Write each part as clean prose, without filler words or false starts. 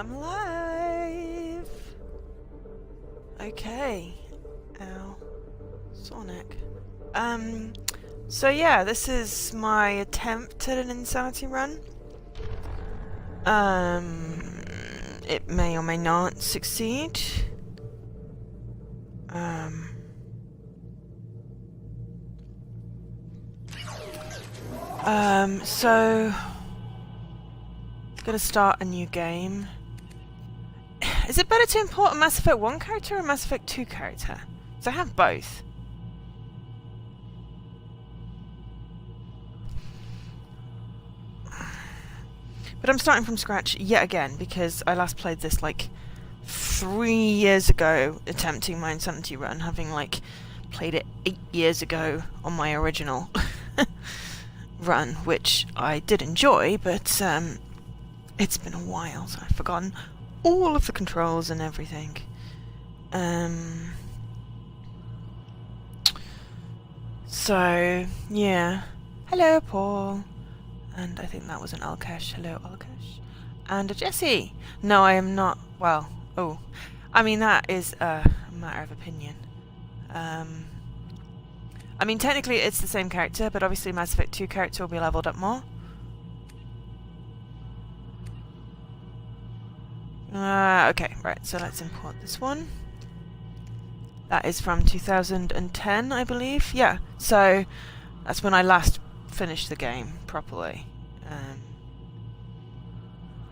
I'm alive! Okay. Ow. Sonic. So yeah, this is my attempt at an insanity run. It may or may not succeed. So gonna start a new game. Is it better to import a Mass Effect 1 character or a Mass Effect 2 character? Because I have both. But I'm starting from scratch yet again because I last played this like 3 years ago, attempting my Insanity run, having like played it 8 years ago on my original run, which I did enjoy, but it's been a while, so I've forgotten all of the controls and everything. So, yeah. Hello, Paul. And I think that was an Alkesh. Hello, Alkesh. And a Jessie. No, I am not. Well, oh. I mean, that is a matter of opinion. I mean, technically it's the same character, but obviously Mass Effect 2 character will be leveled up more. Okay, right, so let's import this one. That is from 2010, I believe. Yeah, so that's when I last finished the game properly.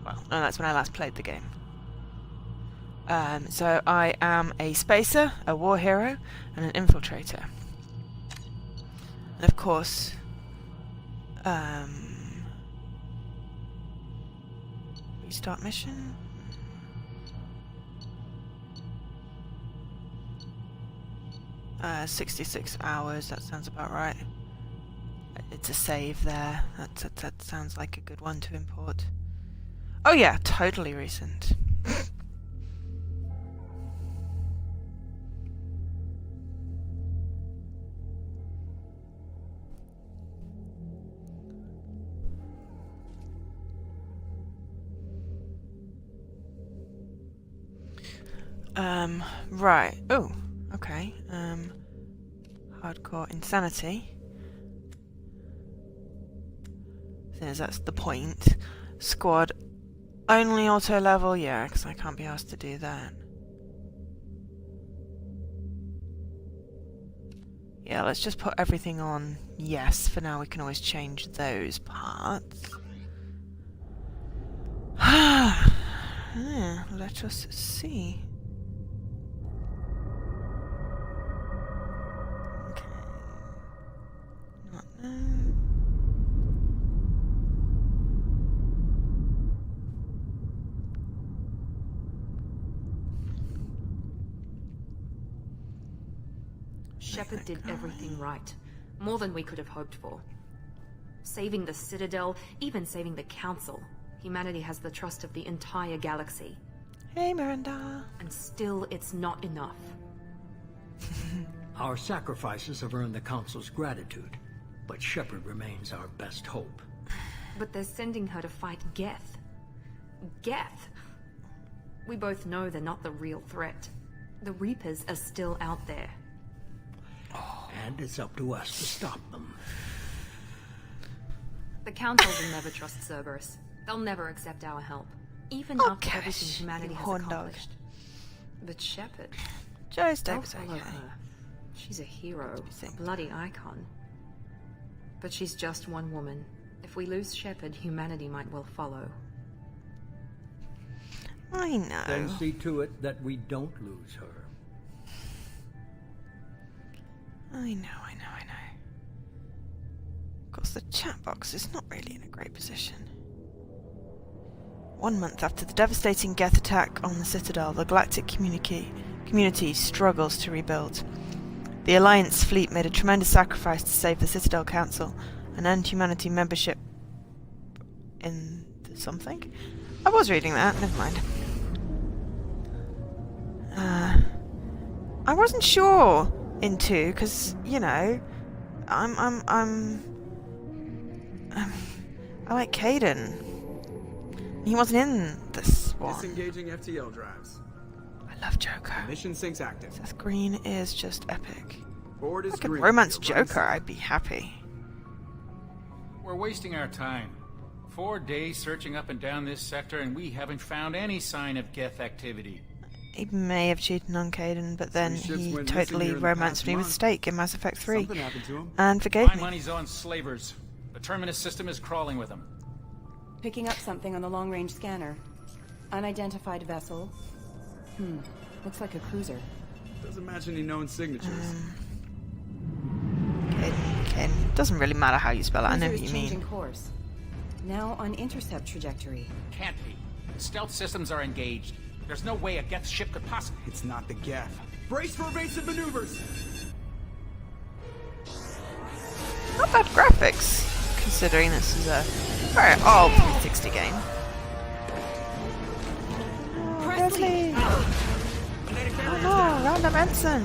Well, no, that's when I last played the game. So I am a spacer, a war hero, and an infiltrator. And of course, restart mission. 66 hours, that sounds about right. It's a save there. That sounds like a good one to import. Oh yeah, totally recent. Right. Oh, okay. Hardcore insanity. Since that's the point. Squad only auto level, yeah, because I can't be asked to do that. Yeah, let's just put everything on yes. For now, we can always change those parts. Yeah, let us see. Okay. Not now. Shepard did everything right. More than we could have hoped for. Saving the Citadel, even saving the Council. Humanity has the trust of the entire galaxy. Hey, Miranda. And still, it's not enough. Our sacrifices have earned the Council's gratitude, but Shepard remains our best hope. But they're sending her to fight Geth. Geth! We both know they're not the real threat. The Reapers are still out there. And it's up to us to stop them. The Council will never trust Cerberus. They'll never accept our help, even after everything humanity has accomplished. But Shepard, Joe's they'll dog's follow okay. her. She's a hero, a bloody icon. But she's just one woman. If we lose Shepard, humanity might well follow. I know. Then see to it that we don't lose her. I know. Of course, the chat box is not really in a great position. 1 month after the devastating Geth attack on the Citadel, the galactic community struggles to rebuild. The Alliance fleet made a tremendous sacrifice to save the Citadel Council and end humanity membership in the something? I was reading that, never mind. I wasn't sure in 2, because, you know, I like Caden. He wasn't in this one. Disengaging FTL drives. I love Joker. Mission syncs active. Seth Green is just epic. Board is If I could green. romance Your right Joker, side. I'd be happy. We're wasting our time. 4 days searching up and down this sector, and we haven't found any sign of Geth activity. He may have cheated on Caden, but then Three ships he went missing totally here in the romanced past me with month. Stake in Mass Effect 3. Something happened to him. And forgave My me. money's on slavers. The Terminus system is crawling with them. Picking up something on the long-range scanner. Unidentified vessel. Looks like a cruiser. Doesn't match any known signatures. Caden. Doesn't really matter how you spell it, I know Cruiser what is you changing mean. course. Now on intercept trajectory. Can't be. Stealth systems are engaged. There's no way a Geth ship could possibly... It's not the Geth. Brace for evasive maneuvers! Not bad graphics, considering this is a very old 360 game. Presley! Oh no, random ensign!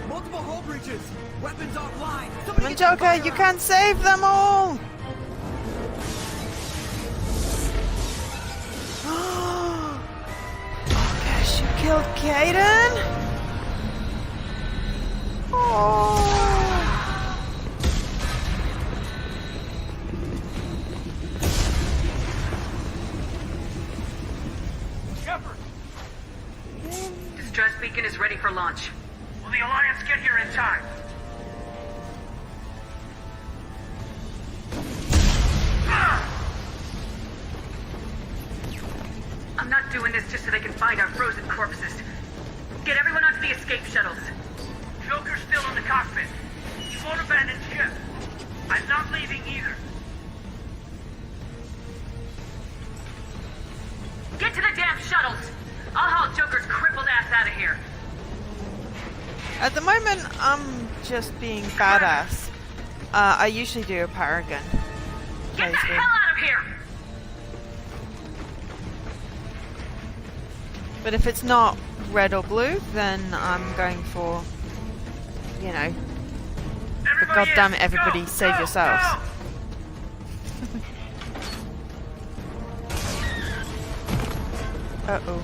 Multiple hull breaches! Weapons offline! Come on, Joker, you can save them all! Oh gosh, you killed Caden? Oh! Shepard! Distress beacon is ready for launch. Will the Alliance get here in time? I'm not doing this just so they can find our frozen corpses. Get everyone onto the escape shuttles. Joker's still in the cockpit. He won't abandon ship. I'm not leaving either. Get to the damn shuttles! I'll haul Joker's crippled ass out of here. At the moment, I'm just being badass. I usually do a Paragon. Get the playthrough. hell out of here! But if it's not red or blue, then I'm going for, you know, but goddamn it, everybody, save yourselves. Uh-oh.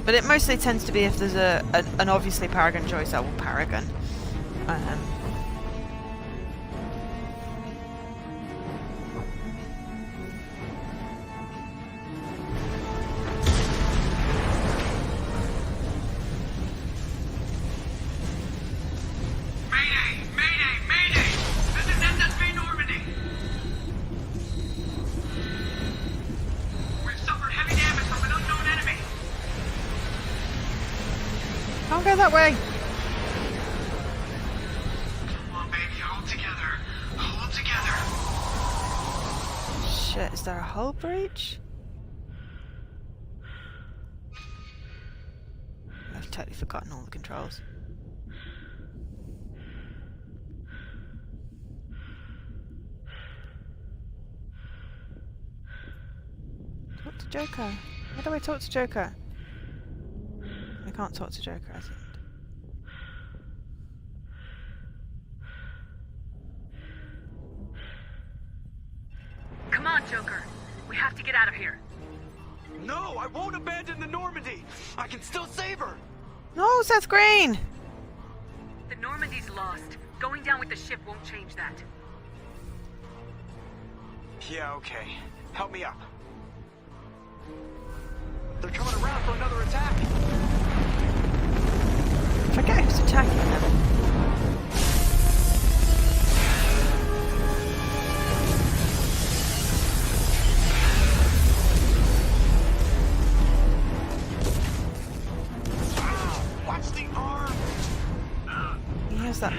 But it mostly tends to be if there's an obviously Paragon choice, I will Paragon. Mayday! Mayday! Mayday! This is SSB Normandy! We've suffered heavy damage from an unknown enemy. Can't go that way. Come on, baby, hold together. Hold together. Shit, is there a hull breach? I've totally forgotten all the controls. Talk to Joker. How do I talk to Joker? I can't talk to Joker, I think. Come on, Joker. We have to get out of here. No, I won't abandon the Normandy! I can still save her! No, Seth Green! The Normandy's lost. Going down with the ship won't change that. Yeah, okay. Help me up. They're coming around for another attack! I forget who's attacking them. Watch the arm! He has that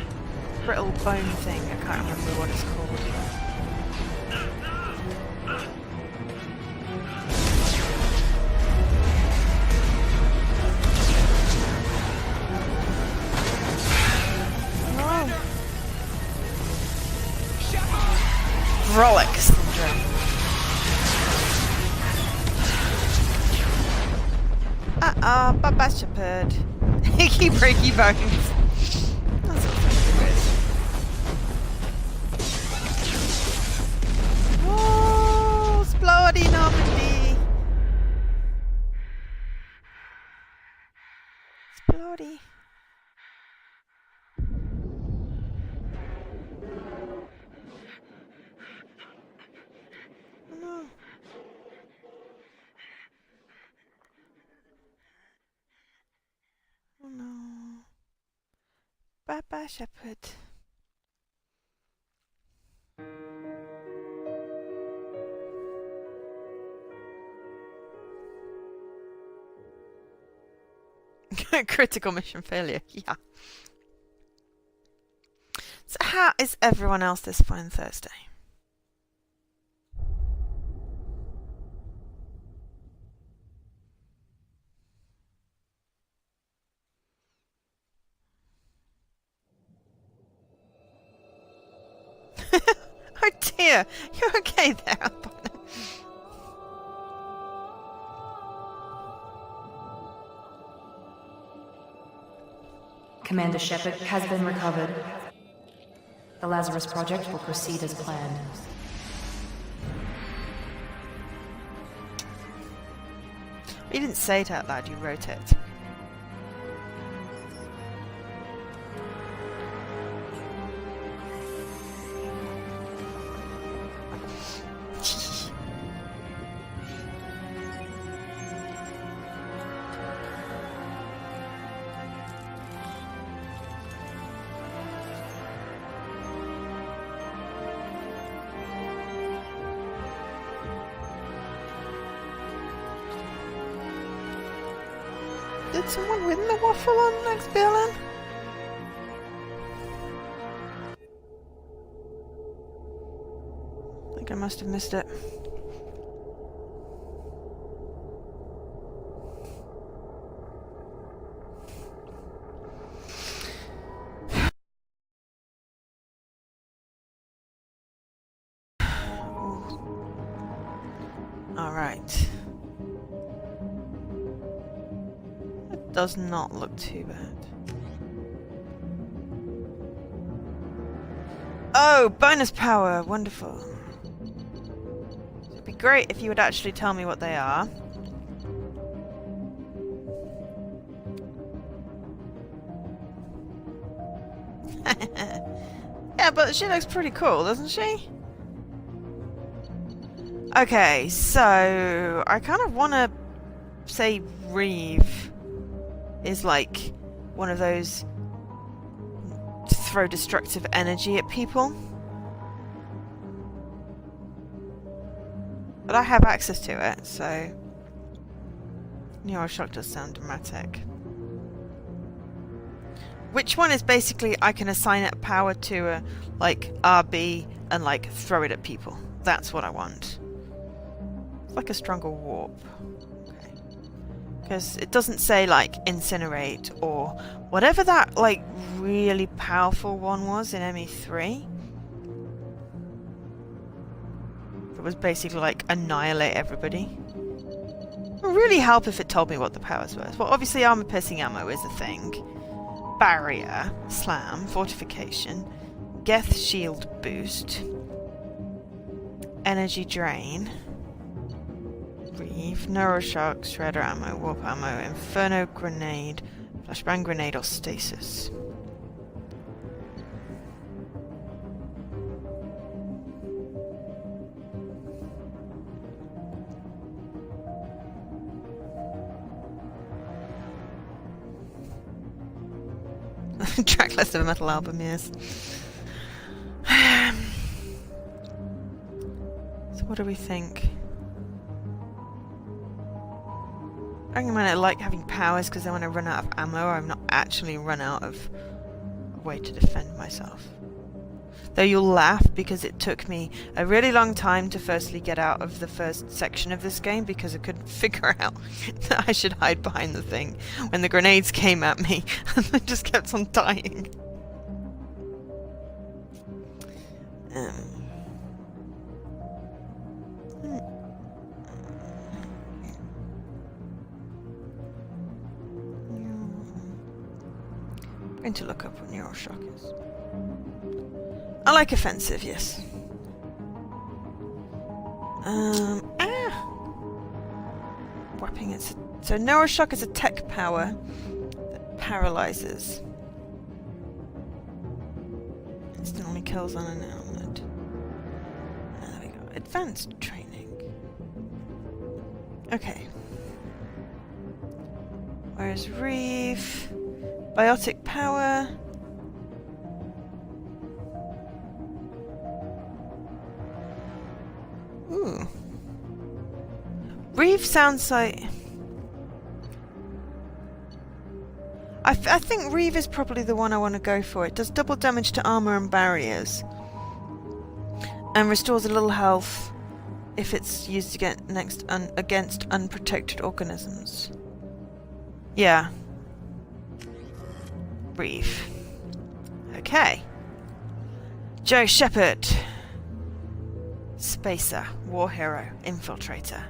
brittle bone thing, I can't remember what it's called. Frolic syndrome. Ah, Baba Shepherd. Hickey breaky bones. That's also weird. Oh, Splody Normandy. Splody. Oh no. Oh no. Baba Shepherd. Critical mission failure, yeah. So how is everyone else this fine Thursday? Oh dear, you're okay there, Albino. Commander Shepard has been recovered. The Lazarus Project will proceed as planned. You didn't say it out loud, you wrote it. Did someone win the waffle on next Berlin? I think I must have missed it. Alright. It does not look too bad. Oh, bonus power! Wonderful. It'd be great if you would actually tell me what they are. Yeah, but she looks pretty cool, doesn't she? Okay, so I kind of want to say Reeve is like one of those throw destructive energy at people. But I have access to it, so Neuroshock does sound dramatic. Which one is basically I can assign it power to a like RB and like throw it at people. That's what I want. It's like a stronger warp. Okay. Because it doesn't say like incinerate or whatever that like really powerful one was in ME3. It was basically like annihilate everybody. It would really help if it told me what the powers were. Well, obviously armor piercing ammo is a thing. Barrier, slam, fortification, Geth shield boost, energy drain, Reeve, Neuroshock, Shredder ammo, Warp ammo, Inferno grenade, Flashbang grenade or stasis. Track list of a metal album, yes. So what do we think? I think I like having powers because then when I run out of ammo, I'm not actually run out of a way to defend myself. Though you'll laugh because it took me a really long time to firstly get out of the first section of this game because I couldn't figure out that I should hide behind the thing when the grenades came at me and I just kept on dying. going to look up what Neuroshock is. I like offensive, yes. Whapping it. So Neuroshock is a tech power that paralyzes. Instantly kills unarmored. There we go. Advanced training. Okay. Where's Reeve? Biotic power. Ooh. Reeve sounds like... I think Reeve is probably the one I want to go for. It does double damage to armor and barriers. And restores a little health if it's used against unprotected organisms. Yeah. Reeve. Okay. Joe Shepard. Spacer. War hero. Infiltrator.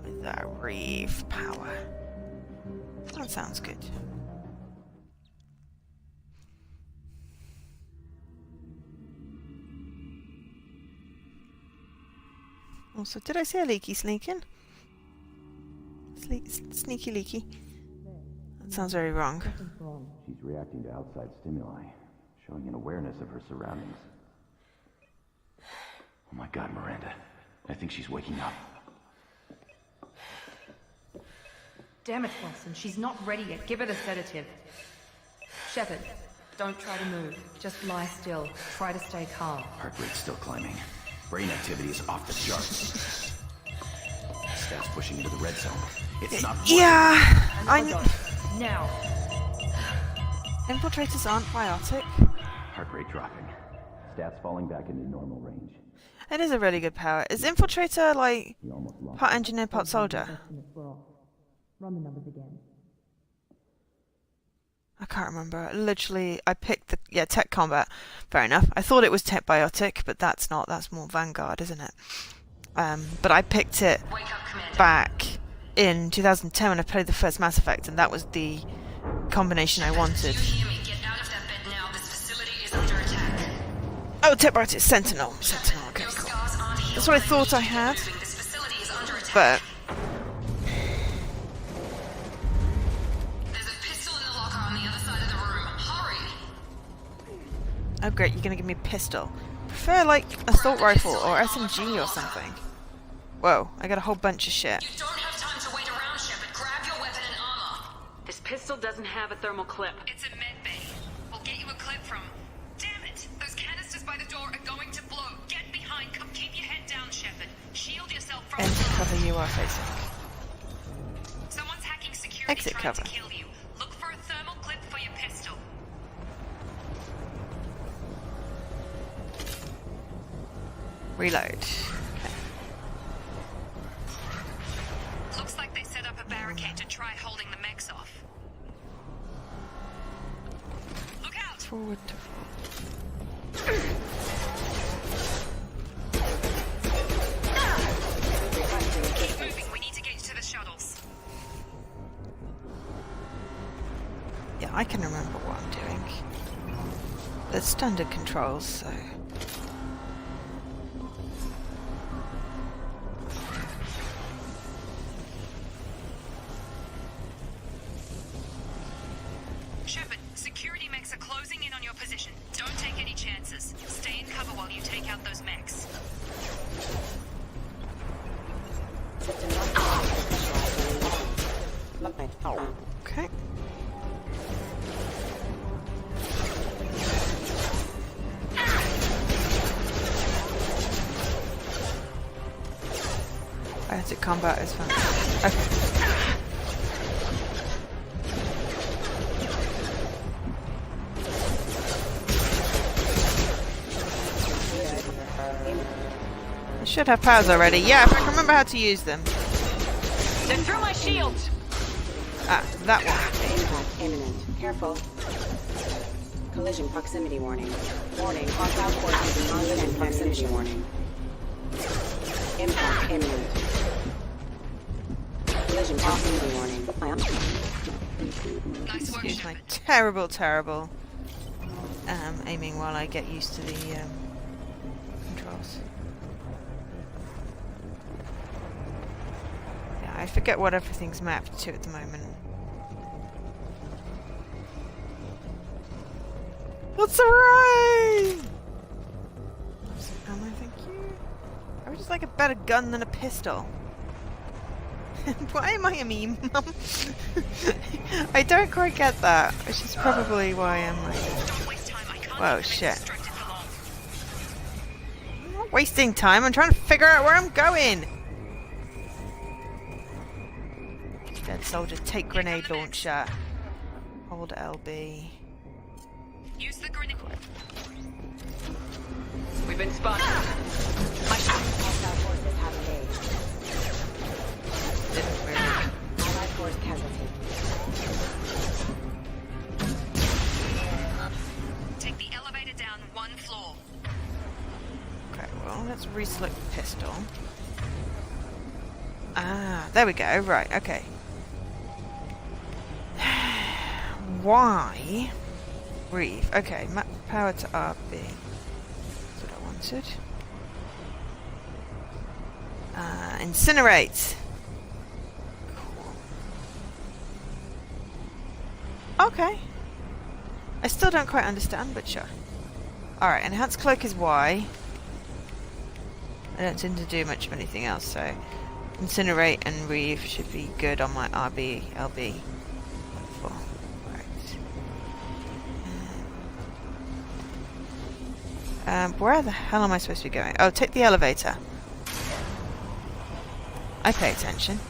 With a Reeve power. That sounds good. Also, did I say a leaky sneaking? Sneaky leaky. That sounds very wrong. She's reacting to outside stimuli, showing an awareness of her surroundings. Oh my god, Miranda. I think she's waking up. Damn it, Watson. She's not ready yet. Give her the sedative. Shepard, don't try to move. Just lie still. Try to stay calm. Heart rate's still climbing. Brain activity is off the charts. Stats pushing into the red zone. It's not working. Yeah, Now. Infiltrators aren't biotic. Heart rate dropping. Stats falling back into normal range. It is a really good power. Is Infiltrator like He almost lost. part engineer, part soldier? Run the numbers again. I can't remember. Literally, I picked the tech combat. Fair enough. I thought it was tech biotic, but that's not. That's more Vanguard, isn't it? But I picked it back in 2010 when I played the first Mass Effect, and that was the combination I wanted. Oh, tech biotic, Sentinel. Sentinel. Okay, cool. That's what I thought I had, but. Oh great, you're gonna give me a pistol. Prefer like assault rifle or SMG or something. Whoa, I got a whole bunch of shit. You don't have time to wait around, Shepard. Grab your weapon and armor. This pistol doesn't have a thermal clip. It's a med bay. We'll get you a clip from... Damn it! Those canisters by the door are going to blow. Get behind. Come keep your head down, Shepard. Shield yourself from... Enter cover you are facing. Someone's hacking security Exit trying cover. to kill you. Look for a thermal clip for your pistol. Reload. Okay. Looks like they set up a barricade to try holding the mechs off. Look out! Forward to Keep moving. We need to get to the shuttles. Yeah, I can remember what I'm doing. There's standard controls, so... Shepard, security mechs are closing in on your position. Don't take any chances. Stay in cover while you take out those mechs. Okay. Biotic combat is fun. Okay. I should have powers already. Yeah, if I can remember how to use them. They're through my shield! Ah, that one. Impact imminent. Careful. Collision proximity warning. Warning. Hostile forces non-event proximity warning. Impact imminent. Collision proximity warning. Nice work, Excuse my Shepard. terrible aiming while I get used to the controls. Yeah, I forget what everything's mapped to at the moment. That's alright! Ammo, thank you. I would just like a better gun than a pistol. Why am I a meme, Mum? I don't quite get that, which is probably why I'm like... Whoa, shit. I'm not wasting time, I'm trying to figure out where I'm going! Dead soldier, take grenade launcher. Hold LB. Use the grenade. We've been spotted. Hostile forces have engaged. Didn't really. Allied force casualty. Take the elevator down 1 floor. Okay, well, let's reselect the pistol. Ah, there we go, right, okay. Why? Breathe. Okay, map power to RB. That's what I wanted. Incinerate. Cool. Okay. I still don't quite understand, but sure. Alright, enhanced cloak is Y. I don't tend to do much of anything else, so incinerate and reeve should be good on my RB, LB. Where the hell am I supposed to be going? Oh, take the elevator. I pay attention.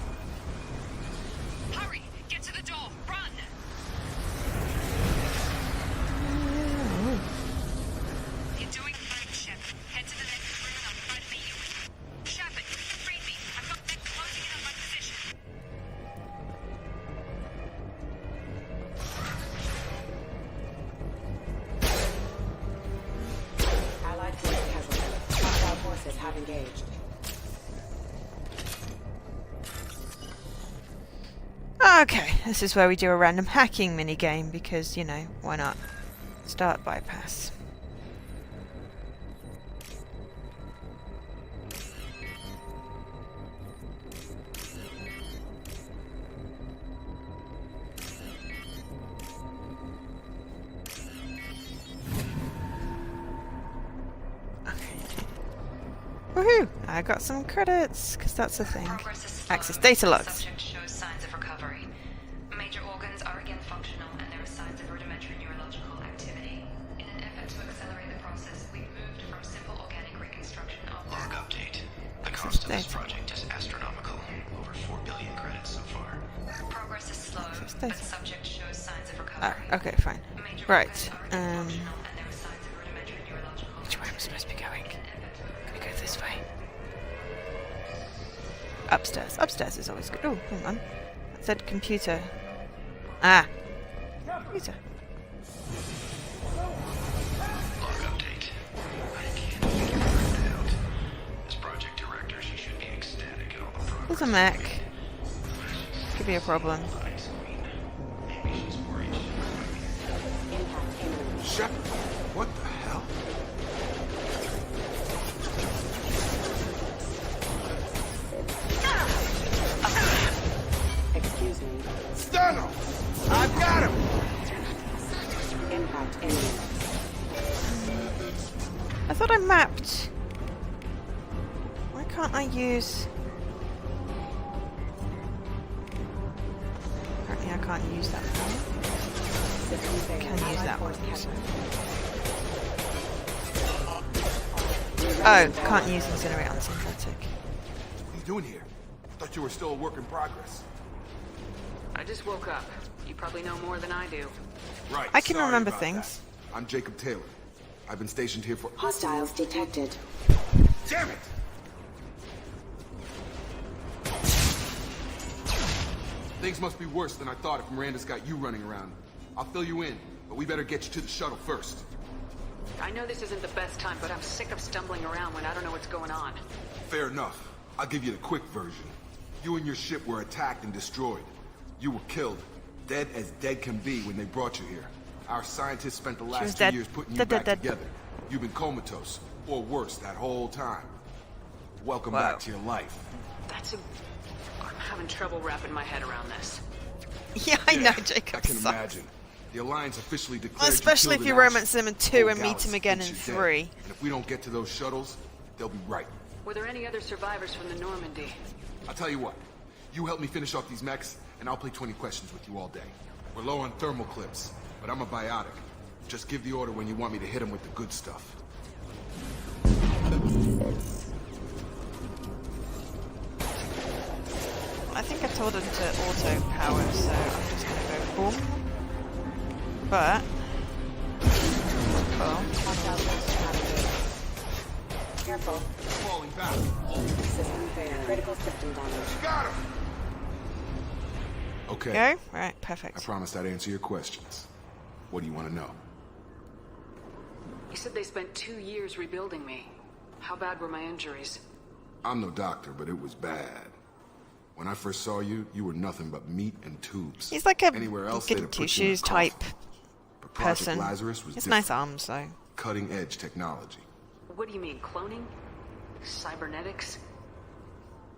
Hurry! Get to the door! Run! You're doing fine, Shep. Head to the next room and I'll try to beat you. Shepard, read me. I've got them closing in on my position. Allied force casualty. Hostile forces have engaged. Okay, this is where we do a random hacking minigame because, you know, why not? Start bypass. Woohoo! I got some credits, because that's the thing. Access data logs. Subject shows signs of recovery. Major organs are again functional, and there are signs of rudimentary neurological activity. In an effort to accelerate the process, we've moved from simple organic reconstruction of... Log update. The cost of this project is astronomical. Over 4 billion credits so far. Progress is slow, but subject shows signs of recovery. Oh, okay, fine. Major Right, organs are again functional, and there are signs of rudimentary neurological which way am I supposed to be going? In an effort to Can we go this way? Upstairs. Upstairs is always good. Oh, hang on. That said computer. Ah! Computer. Log update. I can't figure it out. As project director, she should be ecstatic at all the progress. There's a mech. Could be a problem. Maybe she's worried. Impact imminent. Shepard, what the hell? Excuse me. Stano! I've got him! Impact imminent. I thought I mapped. Why can't I use... Apparently I can't use that one. System Can failure. use Allied that force one. casualty. Oh, can't use incinerate on synthetic. What are you doing here? Thought you were still a work in progress. I just woke up. You probably know more than I do. Right. I can sorry remember about things. that. I'm Jacob Taylor. I've been stationed here for... Hostiles detected. Damn it! Things must be worse than I thought if Miranda's got you running around. I'll fill you in, but we better get you to the shuttle first. I know this isn't the best time, but I'm sick of stumbling around when I don't know what's going on. Fair enough. I'll give you the quick version. You and your ship were attacked and destroyed. You were killed. Dead as dead can be when they brought you here. Our scientists spent the was last 2 dead. years putting you Dead, back dead, dead. together. You've been comatose, or worse, that whole time. Welcome Wow. back to your life. I'm having trouble wrapping my head around this. Yeah, I know, I Jacob can sucks. imagine. The Alliance officially declared Especially if killed you an Ash, romance them in the 2 whole and meet galaxy him again in thinks you're 3. dead. And if we don't get to those shuttles, they'll be right. Were there any other survivors from the Normandy? I'll tell you what. You help me finish off these mechs, and I'll play 20 questions with you all day. We're low on thermal clips, but I'm a biotic. Just give the order when you want me to hit them with the good stuff. I think I told him to auto power, so I'm just gonna go boom. But Careful. Falling back. System failure. Critical system damage. Got him! Okay. go. Right, I perfect. promised I'd answer your questions. What do you want to know? You said they spent 2 years rebuilding me. How bad were my injuries? I'm no doctor, but it was bad. When I first saw you, you were nothing but meat and tubes. He's like a Anywhere else, good they'd have put you in a tissues type coffin. But Project person. Lazarus was It's different. nice arms though. Cutting-edge technology. What do you mean, cloning? Cybernetics?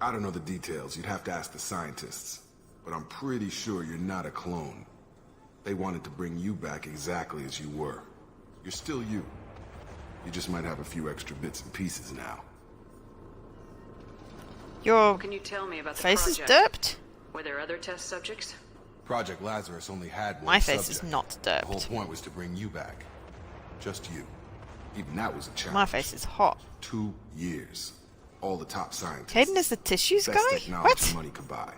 I don't know the details. You'd have to ask the scientists. But I'm pretty sure you're not a clone. They wanted to bring you back exactly as you were. You're still you. You just might have a few extra bits and pieces now. Your What can you tell me about the face is project? derped? Were there other test subjects? Project Lazarus only had one My face subject. is not The whole derped. point was to bring you back. Just you. Even that was a challenge. My face is hot. 2 years. All the top scientists. Caden is the tissues Best guy? technology What? money could buy.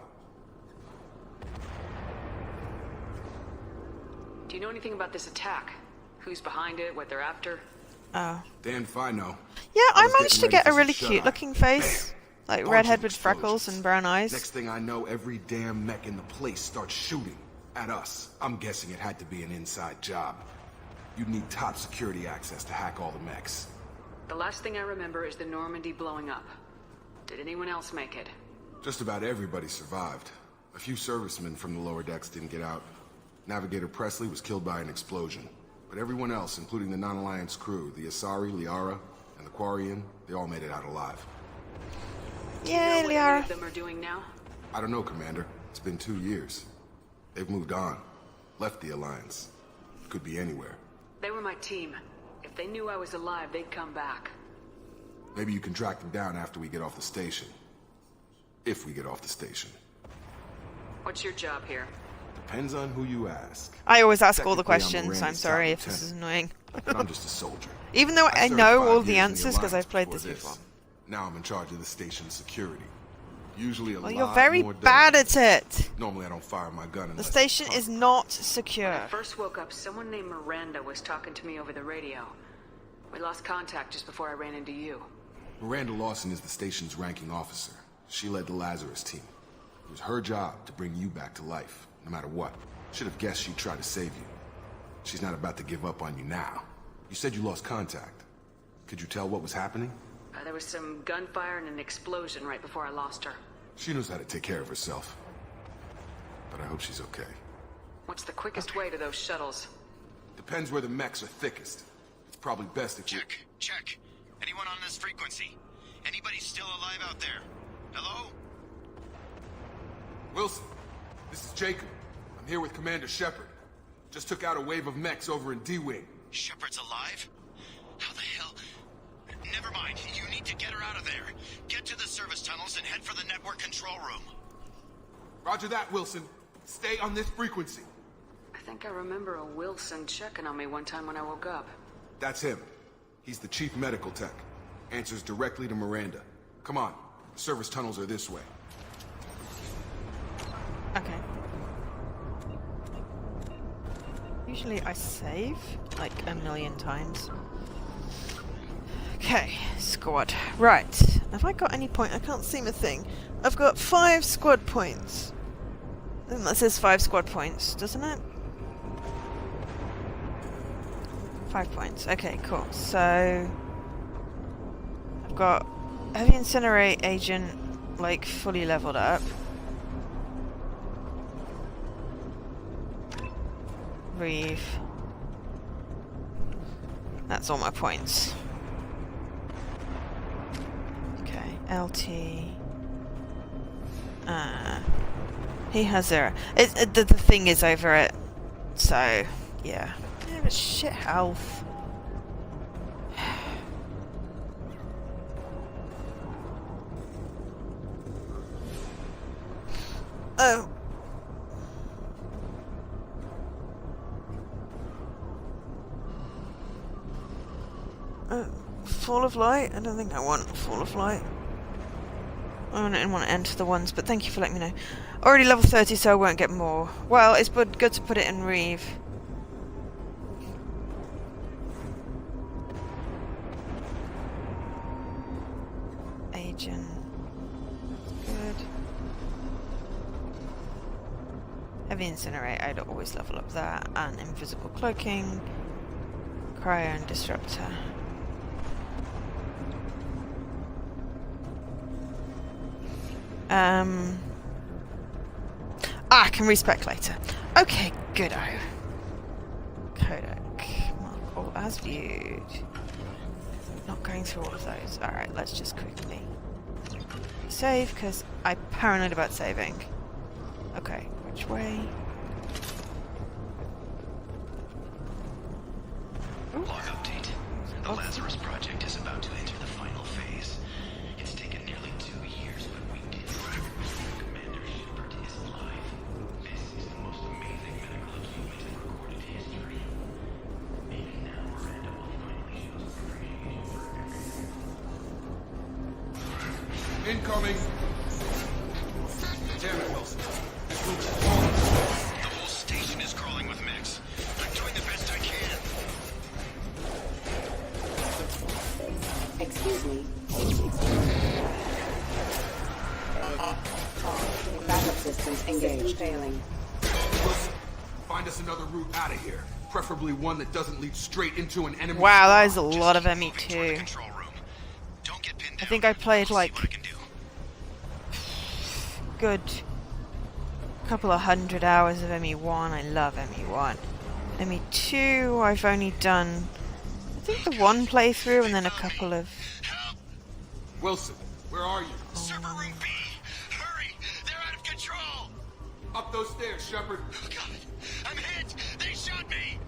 Do you know anything about this attack? Who's behind it? What they're after? Oh. Dan if I know. Yeah, I I was managed to getting get ready a for really some cute shut-eye. looking face. Like Bunch redhead of with freckles explosions. and brown eyes. Next thing I know, every damn mech in the place starts shooting at us. I'm guessing it had to be an inside job. You'd need top security access to hack all the mechs. The last thing I remember is the Normandy blowing up. Did anyone else make it? Just about everybody survived. A few servicemen from the lower decks didn't get out. Navigator Presley was killed by an explosion. But everyone else, including the non-Alliance crew, the Asari, Liara, and the Quarian, they all made it out alive. Do you know Yay, what any Liara. of them are doing now? I don't know, Commander. It's been 2 years. They've moved on. Left the Alliance. Could be anywhere. They were my team. If they knew I was alive, they'd come back. Maybe you can track them down after we get off the station. If we get off the station. What's your job here? Depends on who you ask. I always ask all the Technically, I'm questions, so I'm Miranda's sorry top if this is lieutenant. annoying. But I'm just a soldier. Even though I served know 5 all years the in answers because Alliance I've played before this before. Now I'm in charge of the station's security. Usually a Well, lot you're very more done. bad at it. Normally I don't fire my gun The unless station it's is pumped. not When secure. I first woke up, someone named Miranda was talking to me over the radio. We lost contact just before I ran into you. Miranda Lawson is the station's ranking officer. She led the Lazarus team. It was her job to bring you back to life, no matter what. Should have guessed she'd try to save you. She's not about to give up on you now. You said you lost contact. Could you tell what was happening? There was some gunfire and an explosion right before I lost her. She knows how to take care of herself. But I hope she's okay. What's the quickest way to those shuttles? Depends where the mechs are thickest. It's probably best if you... Check. Anyone on this frequency? Anybody still alive out there? Hello? Wilson, this is Jacob. I'm here with Commander Shepard. Just took out a wave of mechs over in D-Wing. Shepard's alive? How the hell? Never mind. You need to get her out of there. Get to the service tunnels and head for the network control room. Roger that, Wilson. Stay on this frequency. I think I remember a Wilson checking on me one time when I woke up. That's him. He's the chief medical tech. Answers directly to Miranda. Come on. The service tunnels are this way. Okay. Usually I save like a million times. Okay, squad. Right. Have I got any point? I can't see a thing. I've got 5 squad points. And that says 5 squad points, doesn't it? 5 points. Okay, cool. So I've got heavy incinerate agent like fully leveled up. Reeve. That's all my points. Okay, LT. He has 0. The thing is over it. So, yeah. Yeah, but shit health. Oh. Fall of Light? I don't think I want Fall of Light. I didn't want to enter the ones, but thank you for letting me know. Already level 30, so I won't get more. Well, it's good to put it in Reeve. Agent. Good. Heavy Incinerate, I'd always level up that. And Invisible Cloaking. Cryo and Disruptor. I can respec later. Okay, good-o. Codec. Mark all as viewed. Not going through all of those. Alright, let's just quickly save, because I'm paranoid about saving. Okay, which way? Log update. The Lazarus Project is about to enter the final phase. It's taken nearly 2 years, but we did. Commander Shepard is alive. This is the most amazing medical achievement in recorded history. Maybe now Miranda will finally show some appreciation for everything. Incoming! Damn it, Wilson. The whole station is crawling with mechs. I'm doing the best I can. Excuse me. Backup systems engaged. Failing. Wilson, find us another route out of here. Preferably one that doesn't lead straight into an enemy. Wow, that is a Just lot of keep moving toward the ME2. control room. Don't get pinned I down. think I played I'll like see what I can do. good couple of 100 hours of ME1. I love ME1. ME2, I've only done, I think, the one playthrough and then a couple of... Wilson, where are you? Server room B! Hurry! They're out of control! Up those stairs, Shepard. Oh god! I'm hit! They shot me!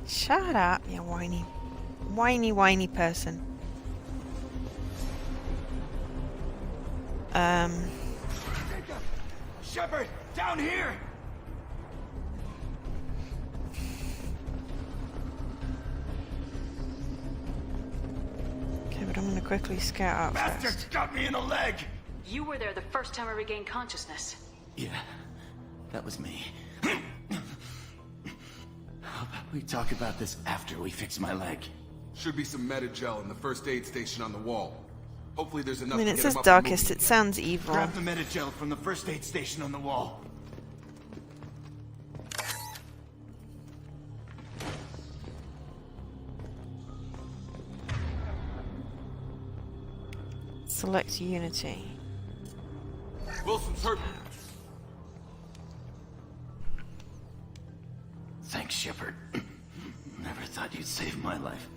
Shut up, you whiny person. Shepard! Down here! Okay, but I'm gonna quickly scout out Bastards first. got me in the leg! You were there the first time I regained consciousness. Yeah, that was me. How about we talk about this after we fix my leg? Should be some Metagel in the first aid station on the wall. Hopefully there's enough I mean, to it get says him up and darkest, moving it again. sounds evil. Grab the Metagel from the first aid station on the wall. Select Unity. Wilson's hurt. Thanks, Shepard. Never thought you'd save my life.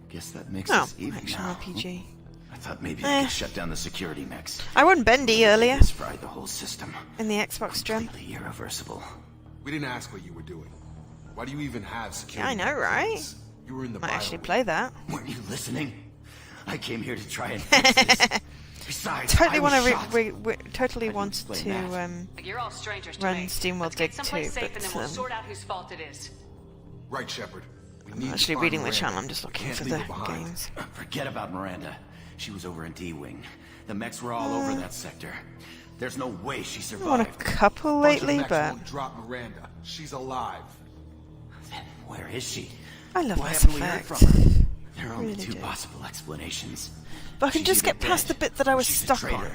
Guess that makes Oh, us even action now. RPG. I thought maybe I could shut down the security mechs. I won Bendy earlier This fried the whole system. in the Xbox stream. Completely irreversible. We didn't ask what you were doing. Why do you even have security? Yeah, I know, right? clearance? You were in the Might actually bio play that. Weren't you listening? I came here to try and fix this. Besides, Totally I was want shot. to. Totally I wanted didn't to explain You're all strangers to run me. SteamWorld Let's Dig get someplace 2, safe and then but we'll sort out whose fault it is. Right, Shepard. We I'm need not to actually find reading the Miranda. channel. I'm just We looking can't for leave the her behind. games. Forget about Miranda. She was over in D-Wing. The mechs were all over that sector. There's no way she I won a survived. couple Bunch of lately, mechs but won't drop Miranda. She's alive. Then where is she? I love Why Mass haven't we heard Effect. from her? There are only Really two do. possible explanations. But I can She's just either get past the dead, bit that I or was she's a stuck traitor. on.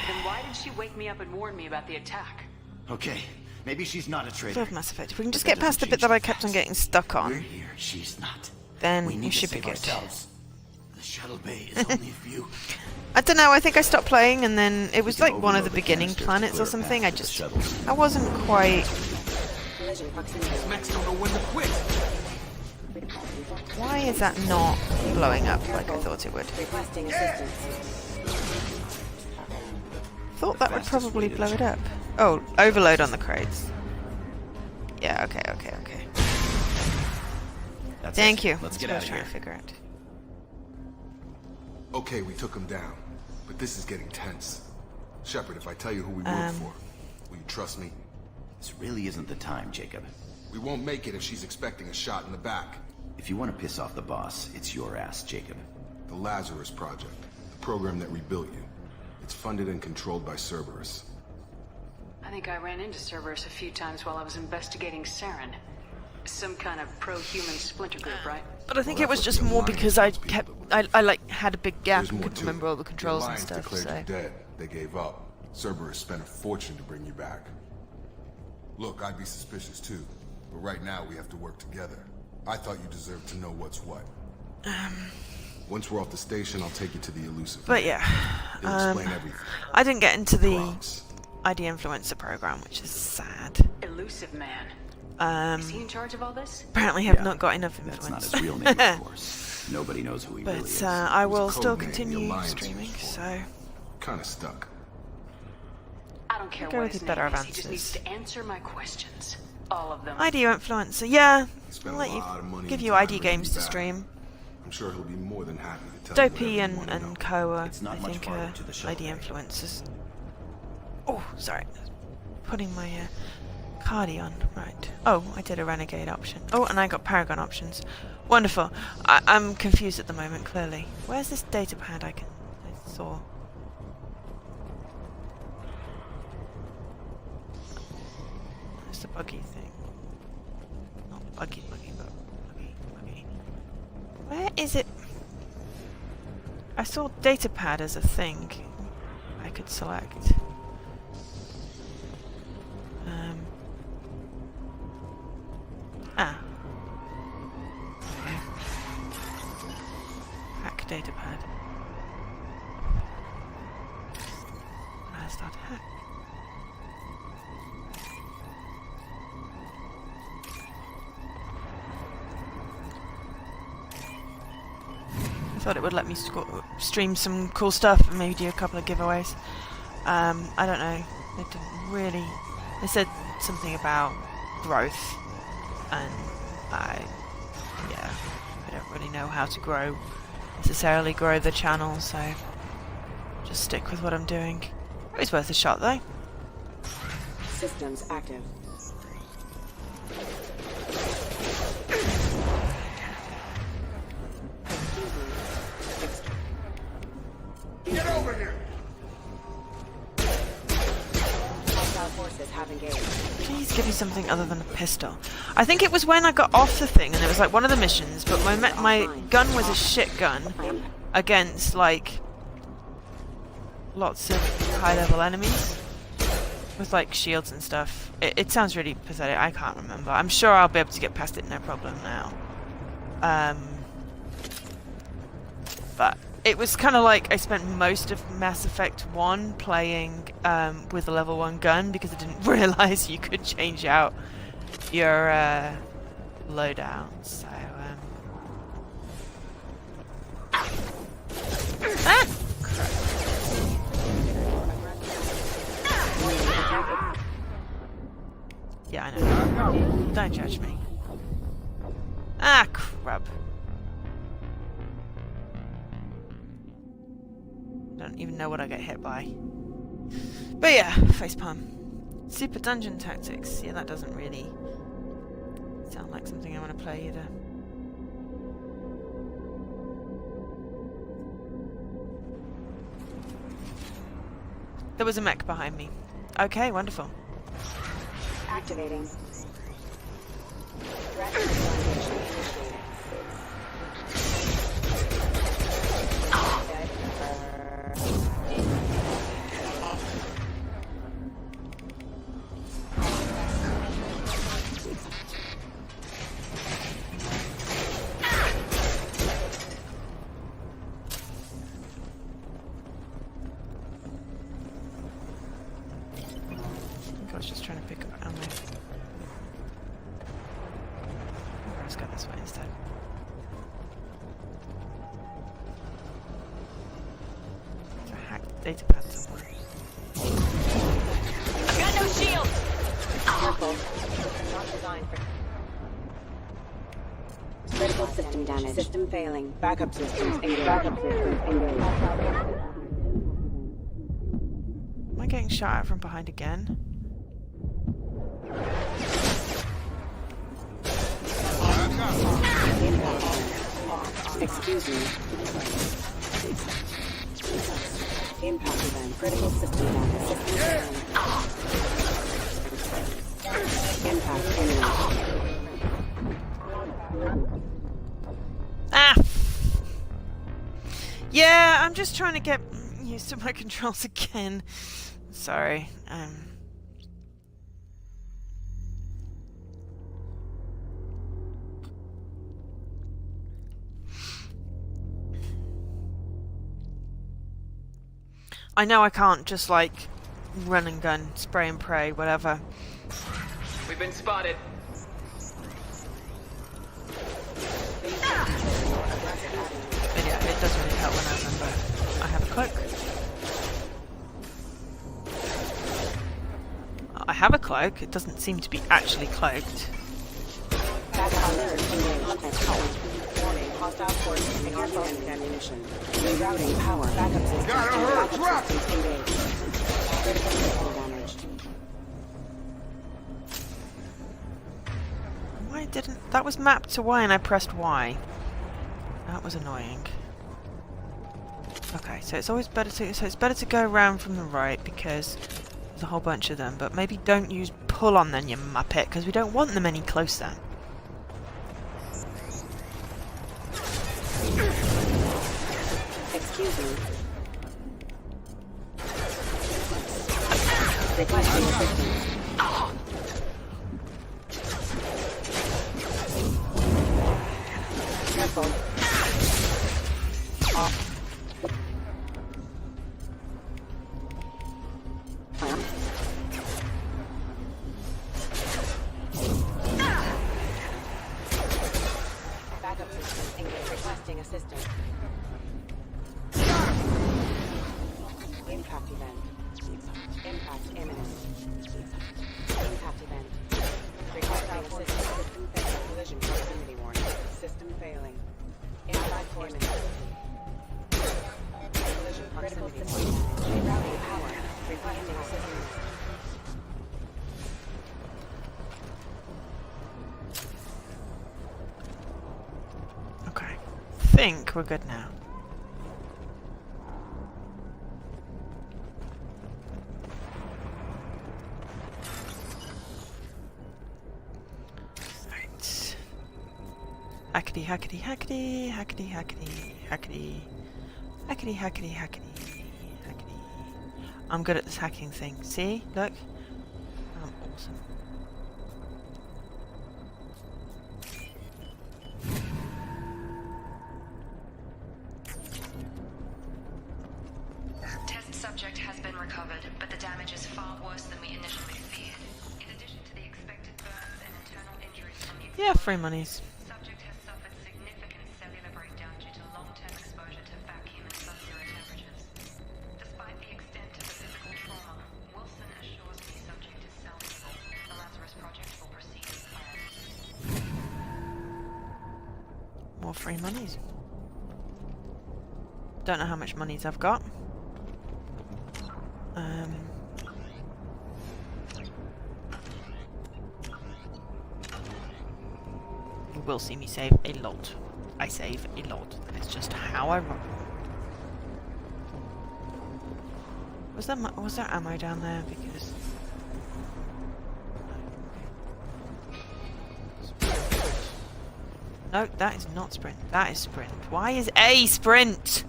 Then why did she wake me up and warn me about the attack? Okay, maybe she's not a traitor. Love Mass Effect. If we can But just that get past the doesn't bit that change I the kept on facts. getting stuck We're on, here, she's not. then We we need to should be save good. ourselves. The shuttle bay is only a few. I don't know, I think I stopped playing and then it was like one of the beginning planets or something. I wasn't quite... Max don't know when to quit. Why is that not blowing up like I thought it would? Requesting assistance. Thought that would probably blow it up. Oh, overload on the crates. Yeah, okay. That's Thank you. Let's That's get what I out was of trying here. to figure out. Okay, we took him down. But this is getting tense. Shepard, if I tell you who we work for, will you trust me? This really isn't the time, Jacob. We won't make it if she's expecting a shot in the back. If you want to piss off the boss, it's your ass, Jacob. The Lazarus Project, the program that rebuilt you. It's funded and controlled by Cerberus. I think I ran into Cerberus a few times while I was investigating Saren. Some kind of pro-human splinter group, right? But I think Well, it was that's just what the more Alliance because wants people to believe. I like had a big gap There's and more couldn't to remember it. all the controls and Alliance stuff, declared so... you dead. They gave up. Cerberus spent a fortune to bring you back. Look, I'd be suspicious too. But right now we have to work together. I thought you deserved to know what's what. Once we're off the station, I'll take you to the elusive. But yeah, He'll explain everything. I didn't get into the Promise. ID Influencer program, which is sad. Elusive man. Is he in charge of all this? Apparently have not got enough That's influence. not his real name, of course. Nobody knows who he really But is. I It was a will code still name the continue Alliance streaming, used for so... it. Kinda stuck. I don't care Go what with his the better name is. He just answers. needs to answer my questions. All of them. ID Influencer, yeah. Spent I'll a let you lot of money give and you time ID bringing games you to back. stream. I'm sure he'll be more than happy to tell Dopey you whatever you wanna know. and Koa, It's not I much think, farther to the shuttle ID bay. Influencers. Oh, sorry. Putting my cardi on. Right. Oh, I did a Renegade option. Oh, and I got Paragon options. Wonderful. I'm confused at the moment, clearly. Where's this data pad I saw? It's the buggy thing. Not buggy, but buggy. Where is it? I saw data pad as a thing I could select. Hack data pad. Where's that hack? I thought it would let me stream some cool stuff and maybe do a couple of giveaways. I don't know. They didn't really... They said something about growth, and I don't really know how to necessarily grow the channel, so just stick with what I'm doing. It was worth a shot though. Systems active. Get over here! Hostile forces have engaged. Please give me something other than a pistol. I think it was when I got off the thing and it was like one of the missions, but my gun was a shit gun against like lots of high-level enemies with like shields and stuff. It sounds really pathetic. I can't remember. I'm sure I'll be able to get past it no problem now. But it was kind of like I spent most of Mass Effect 1 playing with a level 1 gun because I didn't realise you could change out your loadout. So, yeah, I know. Don't judge me. Ah, crap. Don't even know what I get hit by. But yeah, facepalm. Super Dungeon Tactics. Yeah, that doesn't really sound like something I want to play either. There was a mech behind me. Okay, wonderful. Activating. Threat neutralization data pad somewhere. Got no shield! Careful. Not designed for... Critical system damage. System failing. Backup systems engaged. Am I getting shot at from behind again? Excuse me. Impact event. Critical system damage. System failing. Impact imminent. Ah! Yeah, I'm just trying to get used to my controls again. Sorry. I know I can't just like run and gun, spray and pray, whatever. We've been spotted. But yeah, it doesn't really help when I remember I have a cloak. I have a cloak, it doesn't seem to be actually cloaked. Warning, hostile forces in our and ammunition. Rerouting power. Backup systems. Gotta hurt, drop! Engaged. Critical system damaged. Why didn't... That was mapped to Y and I pressed Y. That was annoying. Okay, so it's always better to... So it's better to go around from the right because there's a whole bunch of them. But maybe don't use pull on then, you muppet, because we don't want them any closer. Excuse me. Requesting assistance. Careful. Backup system engaged. Requesting assistance. Impact event. Impact imminent. Impact event. Requesting assistance. System failing. Collision proximity warning. System failing. Impact imminent. Collision proximity warning. Rerouting power. Requesting assistance. Okay. Think we're good now. Right. Hackety hackety hackety hackety hackety hackety hackety hackety hackety hackety. I'm good at this hacking thing. See? Look. I'm awesome. Test subject has been recovered, but the damage is far worse than we initially feared. In addition to the expected burns and internal injuries from the Yeah, free monies. subject has suffered significant cellular breakdown due to long-term exposure to vacuum and sub-zero temperatures. Despite the extent of the physical trauma, Wilson assures me subject is salvageable. The Lazarus project will proceed as planned. More free monies. Don't know how much monies I've got. You will see me save a lot. I save a lot. It's just how I roll. Was there ammo down there? Because no, that is not sprint. That is sprint. Why is A sprint?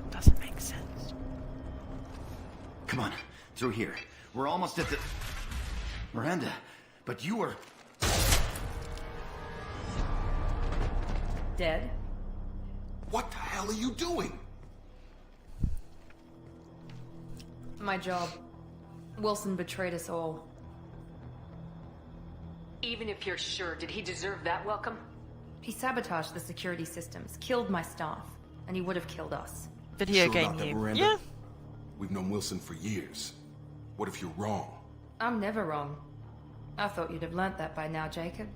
Doesn't make sense. Come on, through here. We're almost at the... Miranda, but you were... Dead? What the hell are you doing? My job. Wilson betrayed us all. Even if you're sure, did he deserve that welcome? He sabotaged the security systems, killed my staff, and he would have killed us. video Sure game about that, you. Miranda? Yeah. We've known Wilson for years. What if you're wrong? I'm never wrong. I thought you'd have learnt that by now, Jacob.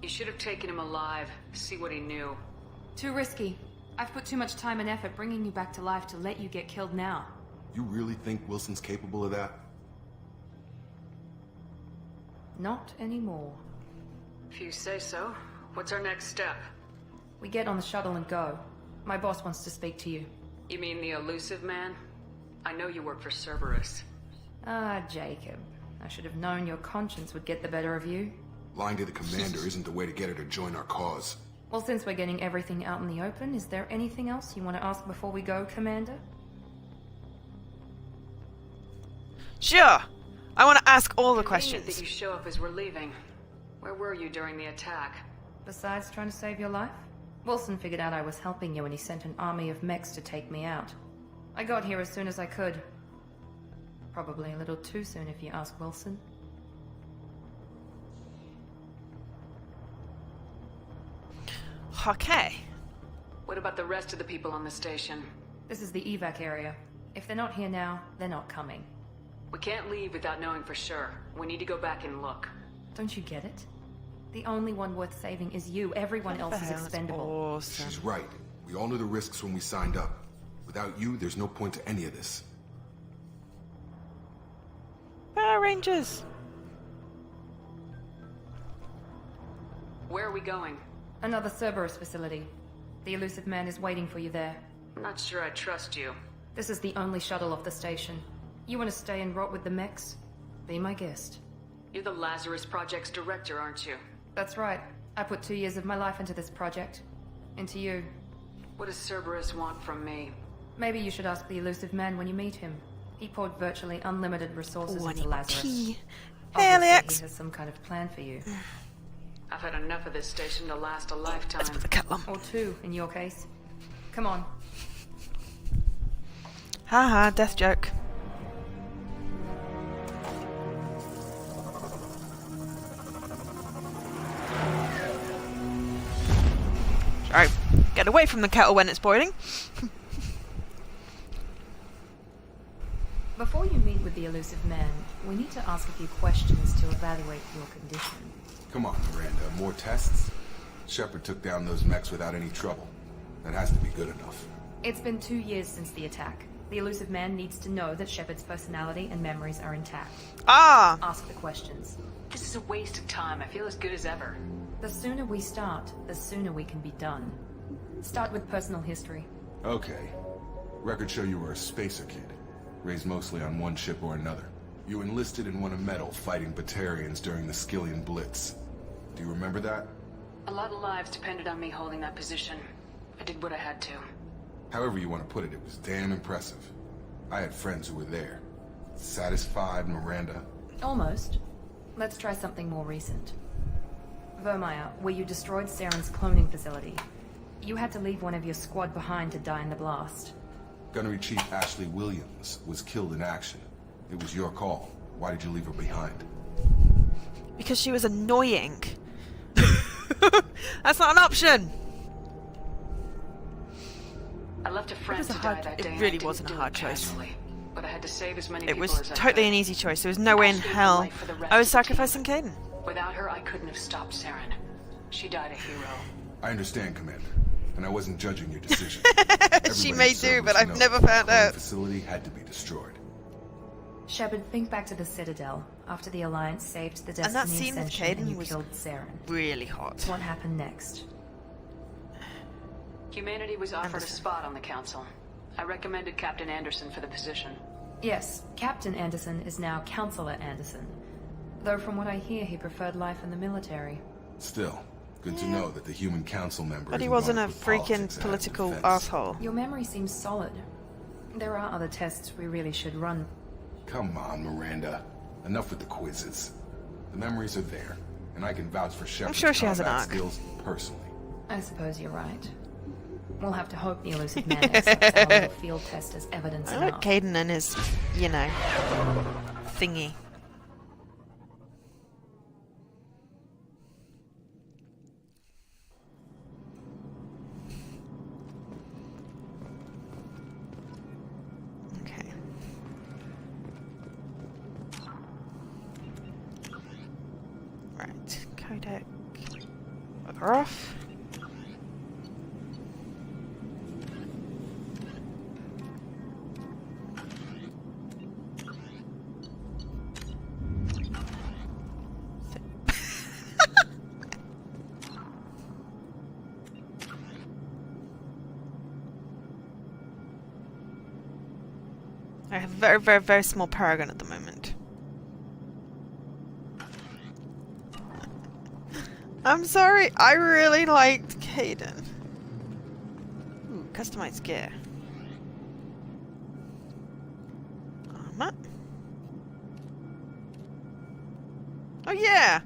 You should have taken him alive, see what he knew. Too risky. I've put too much time and effort bringing you back to life to let you get killed now. You really think Wilson's capable of that? Not anymore. If you say so, what's our next step? We get on the shuttle and go. My boss wants to speak to you. You mean the elusive man? I know you work for Cerberus. Ah, Jacob. I should have known your conscience would get the better of you. Lying to the commander isn't the way to get her to join our cause. Well, since we're getting everything out in the open, is there anything else you want to ask before we go, Commander? Sure. I want to ask all the Convenient questions. that you show up as we're leaving. Where were you during the attack? Besides trying to save your life? Wilson figured out I was helping you and he sent an army of mechs to take me out. I got here as soon as I could. Probably a little too soon if you ask Wilson. Okay. What about the rest of the people on the station? This is the evac area. If they're not here now, they're not coming. We can't leave without knowing for sure. We need to go back and look. Don't you get it? The only one worth saving is you. Everyone else is expendable. Awesome. She's right. We all knew the risks when we signed up. Without you, there's no point to any of this. Power Rangers. Where are we going? Another Cerberus facility. The elusive man is waiting for you there. I'm not sure I trust you. This is the only shuttle off the station. You want to stay and rot with the mechs? Be my guest. You're the Lazarus Project's director, aren't you? That's right. I put 2 years of my life into this project. Into you. What does Cerberus want from me? Maybe you should ask the elusive man when you meet him. He poured virtually unlimited resources Oh, I into need Lazarus. tea. Obviously, Alex. he has some kind of plan for you. I've had enough of this station to last a lifetime. Let's put the kettle on. Or two, in your case. Come on. Haha, death joke. Sorry. Get away from the kettle when it's boiling. Before you meet with the elusive man, we need to ask a few questions to evaluate your condition. Come on, Miranda. More tests? Shepard took down those mechs without any trouble. That has to be good enough. It's been 2 years since the attack. The elusive man needs to know that Shepard's personality and memories are intact. Ah! Ask the questions. This is a waste of time. I feel as good as ever. The sooner we start, the sooner we can be done. Start with personal history. Okay. Records show you were a spacer kid. Raised mostly on one ship or another. You enlisted and won a medal fighting Batarians during the Skillian Blitz. Do you remember that? A lot of lives depended on me holding that position. I did what I had to. However you want to put it, it was damn impressive. I had friends who were there. Satisfied, Miranda? Almost. Let's try something more recent. Vermeer, where you destroyed Saren's cloning facility. You had to leave one of your squad behind to die in the blast. Gunnery Chief Ashley Williams was killed in action. It was your call. Why did you leave her behind? Because she was annoying. That's not an option. I left a friend was a to hard- die that it day. and really I wasn't a didn't do hard it choice. casually, but I had to save as many It people was as I totally could. an easy choice. There was no way in Ashley hell life for the rest I was of the team. sacrificing Caden. Without her, I couldn't have stopped Saren. She died a hero. I understand, Commander. And I wasn't judging your decision. She Everybody may at do, Cerberus but I've knows never the found clone out. facility had to be destroyed. Shepard, think back to the Citadel, after the Alliance saved the And that Destiny scene with Ascension and Caden you was killed Saren. really hot. What happened next? Humanity was offered Anderson. a spot on the council. I recommended Captain Anderson for the position. Yes, Captain Anderson is now Counselor Anderson. Though from what I hear, he preferred life in the military. Still, good to know that the human council member But he isn't wasn't a going to put freaking politics ahead of political defense. asshole. Your memory seems solid. There are other tests we really should run. Come on, Miranda. Enough with the quizzes. The memories are there, and I can vouch for Shepard's sure she has an combat arc. skills personally. I suppose you're right. We'll have to hope the elusive man accepts our little field test as evidence I enough. like Caden and his, you know, thingy. Bugger off. I have very, very, very small paragon at the moment. I'm sorry, I really liked Caden. Ooh, customized gear. Armor. Oh yeah!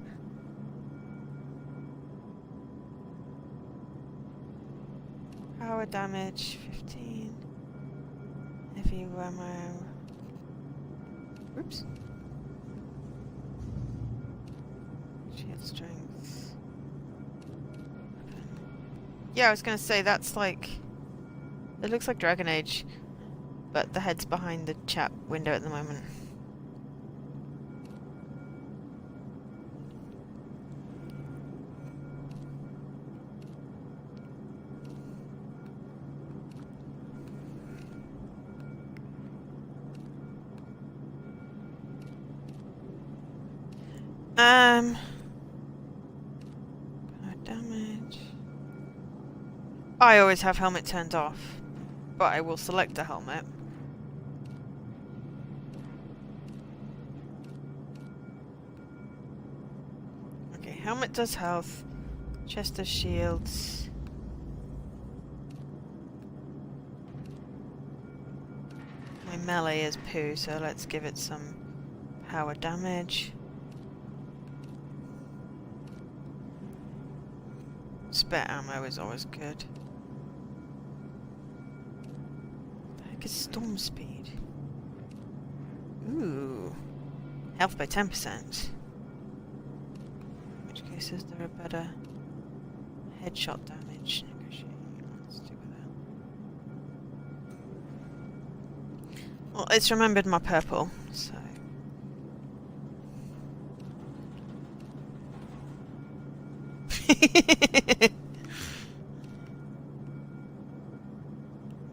Power damage, 15. Heavy ammo. Oops. Shield strength. Yeah, I was gonna say that's like... It looks like Dragon Age, but the head's behind the chat window at the moment. Damage. I always have helmet turned off, but I will select a helmet. Okay, helmet does health. Chest does shields. My melee is poo, so let's give it some power damage. Spare ammo is always good. The heck is storm speed? Ooh. Health by 10%. In which case is there a better headshot damage? Negotiating. Let's do with that. Well, it's remembered my purple, so...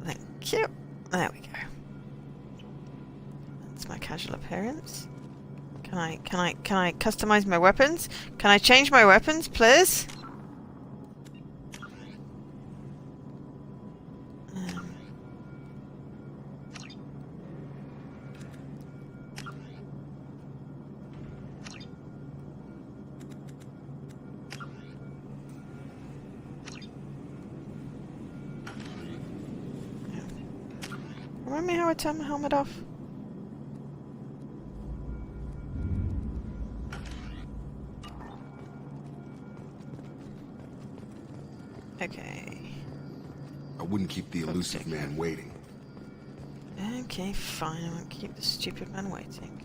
Thank you. There we go. That's my casual appearance. Can I customize my weapons? Can I change my weapons, please? Remind me how I turn my helmet off. Okay. I wouldn't keep the elusive man waiting. Okay, fine. I won't keep the stupid man waiting.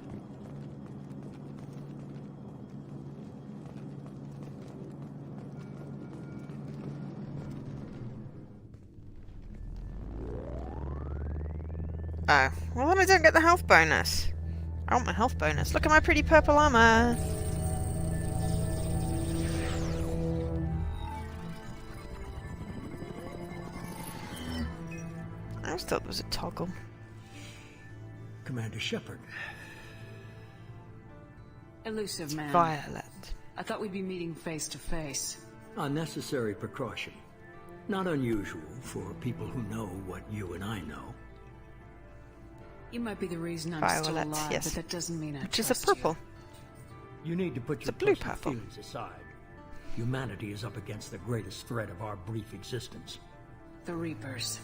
Oh, well then I don't get the health bonus. I want my health bonus. Look at my pretty purple armor. I always thought there was a toggle. Commander Shepard. Elusive man. Violet. I thought we'd be meeting face to face. Unnecessary precaution. Not unusual for people who know what you and I know. You might be the reason I'm Violet, still alive, yes. but that doesn't mean I Which is a trust you. purple. You need to put It's your a blue personal purple. feelings aside. Humanity is up against the greatest threat of our brief existence. The Reapers.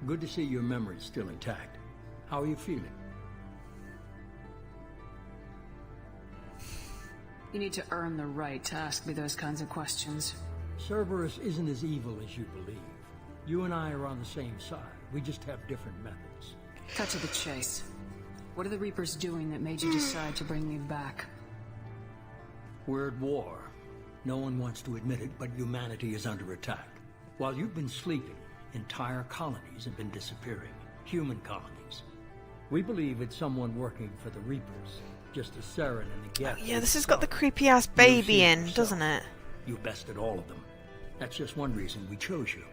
Good to see your memory's still intact. How are you feeling? You need to earn the right to ask me those kinds of questions. Cerberus isn't as evil as you believe. You and I are on the same side. We just have different methods. Cut to the chase. What are the Reapers doing that made you decide to bring me back? We're at war. No one wants to admit it, but humanity is under attack. While you've been sleeping, entire colonies have been disappearing. Human colonies. We believe it's someone working for the Reapers. Just as Saren and the Geth. Yeah, this has got the creepy ass baby in, doesn't it? You bested all of them. That's just one reason we chose you.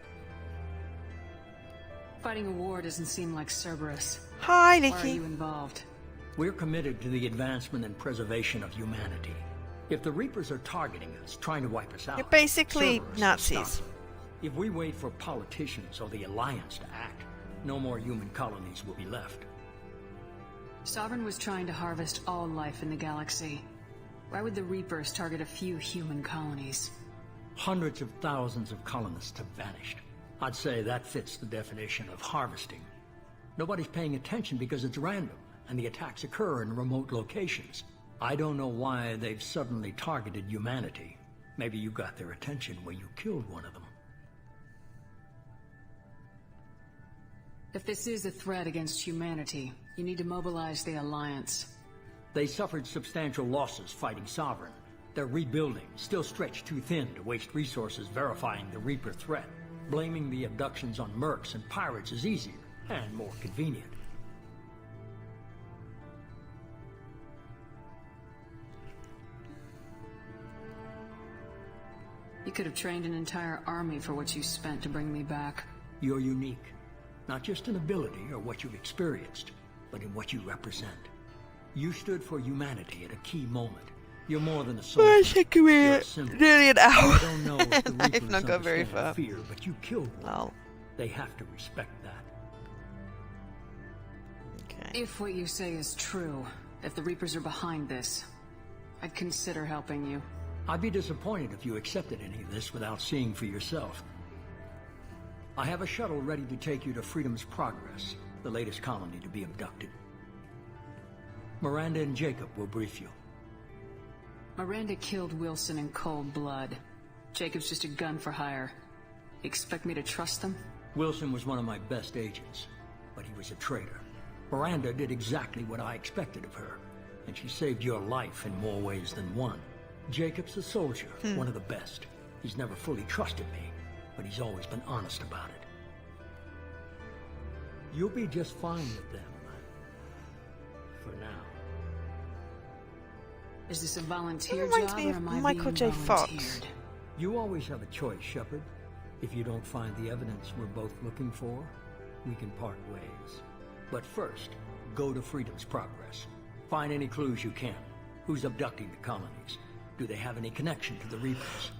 Fighting a war doesn't seem like Cerberus. Hi, Why are Nikki. you involved? We're committed to the advancement and preservation of humanity. If the Reapers are targeting us, trying to wipe us out, You're basically Cerberus will Nazis. stop them. If we wait for politicians or the Alliance to act, no more human colonies will be left. Sovereign was trying to harvest all life in the galaxy. Why would the Reapers target a few human colonies? Hundreds of thousands of colonists have vanished. I'd say that fits the definition of harvesting. Nobody's paying attention because it's random, and the attacks occur in remote locations. I don't know why they've suddenly targeted humanity. Maybe you got their attention when you killed one of them. If this is a threat against humanity, you need to mobilize the Alliance. They suffered substantial losses fighting Sovereign. They're rebuilding, still stretched too thin to waste resources verifying the Reaper threat. Blaming the abductions on mercs and pirates is easier and more convenient. You could have trained an entire army for what you spent to bring me back. You're unique. Not just in ability or what you've experienced, but in what you represent. You stood for humanity at a key moment. You're more than a soldier. I think we're nearly an hour. I don't know if the I've Reapers not got very understand far. fear, but you killed one. Oh. They have to respect that. Okay. If what you say is true, if the Reapers are behind this, I'd consider helping you. I'd be disappointed if you accepted any of this without seeing for yourself. I have a shuttle ready to take you to Freedom's Progress, the latest colony to be abducted. Miranda and Jacob will brief you. Miranda killed Wilson in cold blood. Jacob's just a gun for hire. Expect me to trust them? Wilson was one of my best agents, but he was a traitor. Miranda did exactly what I expected of her, and she saved your life in more ways than one. Jacob's a soldier, one of the best. He's never fully trusted me, but he's always been honest about it. You'll be just fine with them. For now. Is this a volunteer That reminds job, me or of am I Michael being J. Fox. volunteered? You always have a choice, Shepard. If you don't find the evidence we're both looking for, we can part ways. But first, go to Freedom's Progress. Find any clues you can. Who's abducting the colonies? Do they have any connection to the Reapers?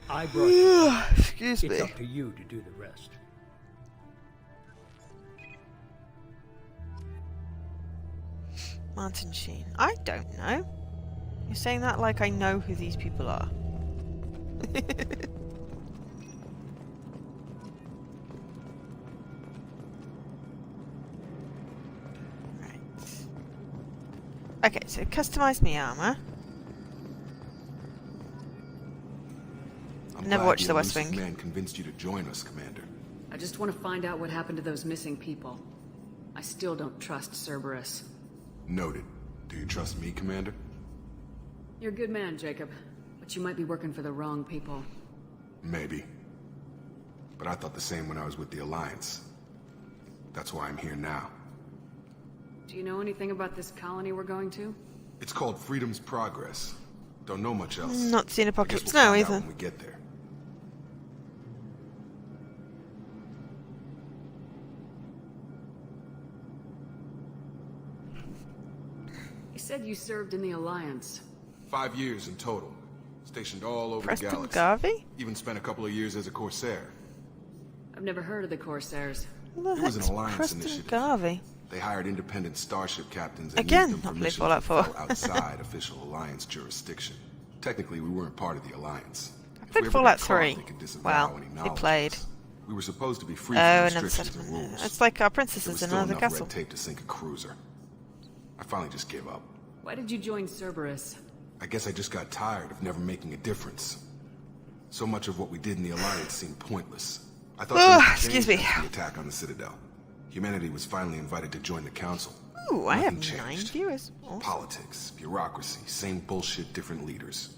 I brought you. Excuse It's me. up to you to do the rest. Martin Sheen. I don't know. You're saying that like I know who these people are. Right. Okay, so customize me armor. I'm Never glad watched The West elusive Wing. man convinced you to join us, Commander. I just want to find out what happened to those missing people. I still don't trust Cerberus. Noted. Do you trust me, Commander? You're a good man, Jacob, but you might be working for the wrong people. Maybe. But I thought the same when I was with the Alliance. That's why I'm here now. Do you know anything about this colony we're going to? It's called Freedom's Progress. Don't know much else. Not seen I guess Apocalypse we'll Now find out either. when we get there. You said you served in the Alliance. 5 years in total. Stationed all over Preston the galaxy. Garvey? Even spent a couple of years as a Corsair. I've never heard of the Corsairs. Who the It was an heck's Alliance Preston initiative. Garvey? They hired independent starship captains and Again, gave them not played permission Fallout to 4. fall outside official Alliance jurisdiction. Technically, we weren't part of the Alliance. I If played we ever Fallout got caught, 3. they could disavow Well, any they knowledge of played. us. We were supposed to be free Oh, from another restrictions and settlement. rules. It's like our There was princesses in still another enough castle. red tape to sink a cruiser. I finally just gave up. Why did you join Cerberus? I guess I just got tired of never making a difference. So much of what we did in the Alliance seemed pointless. I thought Ugh, things would excuse change me. after the attack on the Citadel. Humanity was finally invited to join the Council. Ooh, I Nothing have 9 changed. viewers. Awesome. Politics, bureaucracy, same bullshit, different leaders.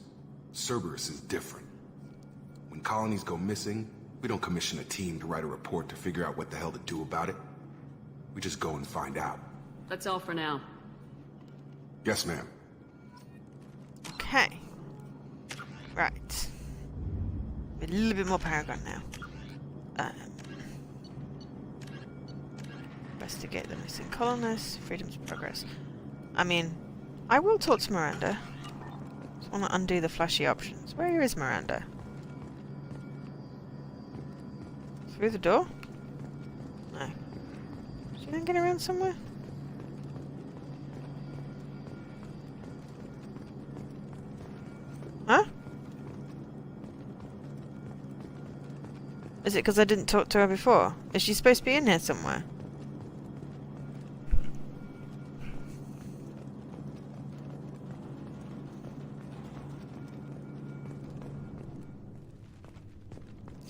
Cerberus is different. When colonies go missing, we don't commission a team to write a report to figure out what the hell to do about it. We just go and find out. That's all for now. Yes, ma'am. Okay. Right. A little bit more Paragon now. Investigate the missing colonists. Freedom's progress. I mean, I will talk to Miranda. Just want to undo the flashy options. Where is Miranda? Through the door? No. She didn't get around somewhere? Huh? Is it because I didn't talk to her before? Is she supposed to be in here somewhere?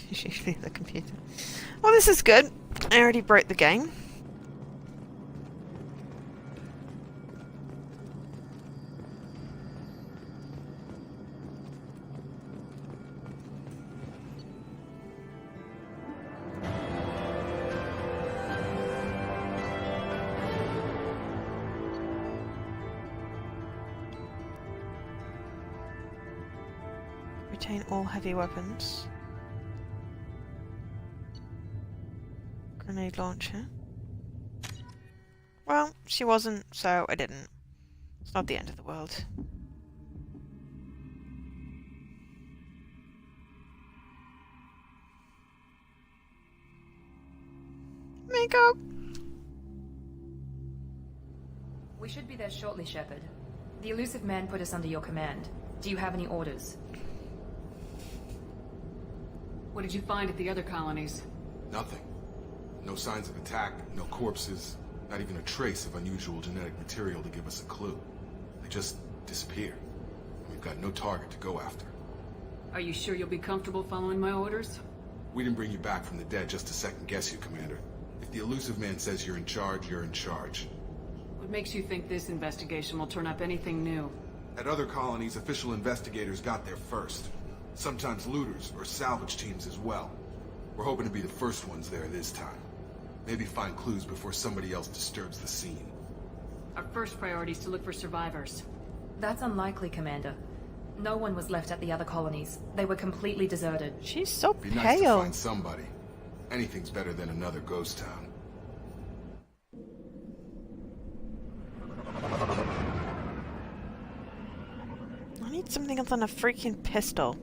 She's usually at the computer. Well, this is good. I already broke the game. Retain all heavy weapons. Grenade launcher. Well, she wasn't, so I didn't. It's not the end of the world. Makeup! We should be there shortly, Shepard. The elusive man put us under your command. Do you have any orders? What did you find at the other colonies? Nothing. No signs of attack, no corpses, not even a trace of unusual genetic material to give us a clue. They just disappeared. We've got no target to go after. Are you sure you'll be comfortable following my orders? We didn't bring you back from the dead just to second guess you, Commander. If the elusive man says you're in charge, you're in charge. What makes you think this investigation will turn up anything new? At other colonies, official investigators got there first. Sometimes looters or salvage teams as well. We're hoping to be the first ones there this time. Maybe find clues before somebody else disturbs the scene. Our first priority is to look for survivors. That's unlikely, Commander. No one was left at the other colonies. They were completely deserted. She's so Be pale. nice to find somebody. Anything's better than another ghost town. I need something other than a freaking pistol.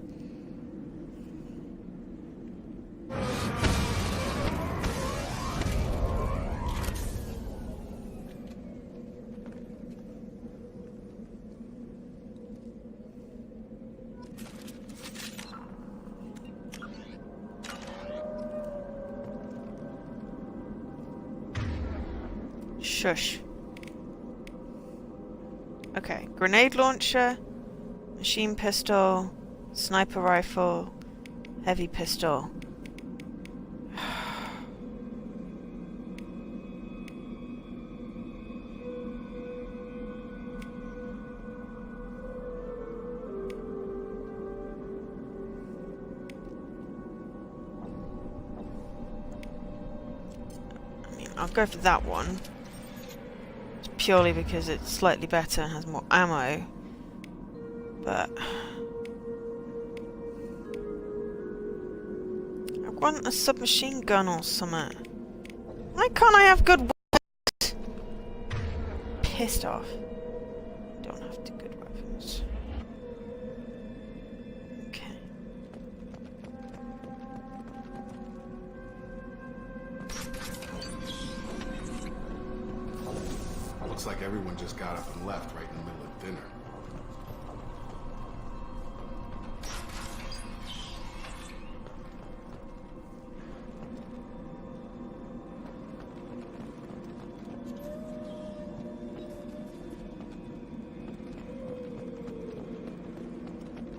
Shush. Okay, grenade launcher, machine pistol, sniper rifle, heavy pistol. I mean, I'll go for that one. Purely because it's slightly better and has more ammo, but I want a submachine gun or something. Why can't I have good weapons? Pissed off. Don't have the good weapons. Okay. Looks like everyone just got up and left right in the middle of dinner.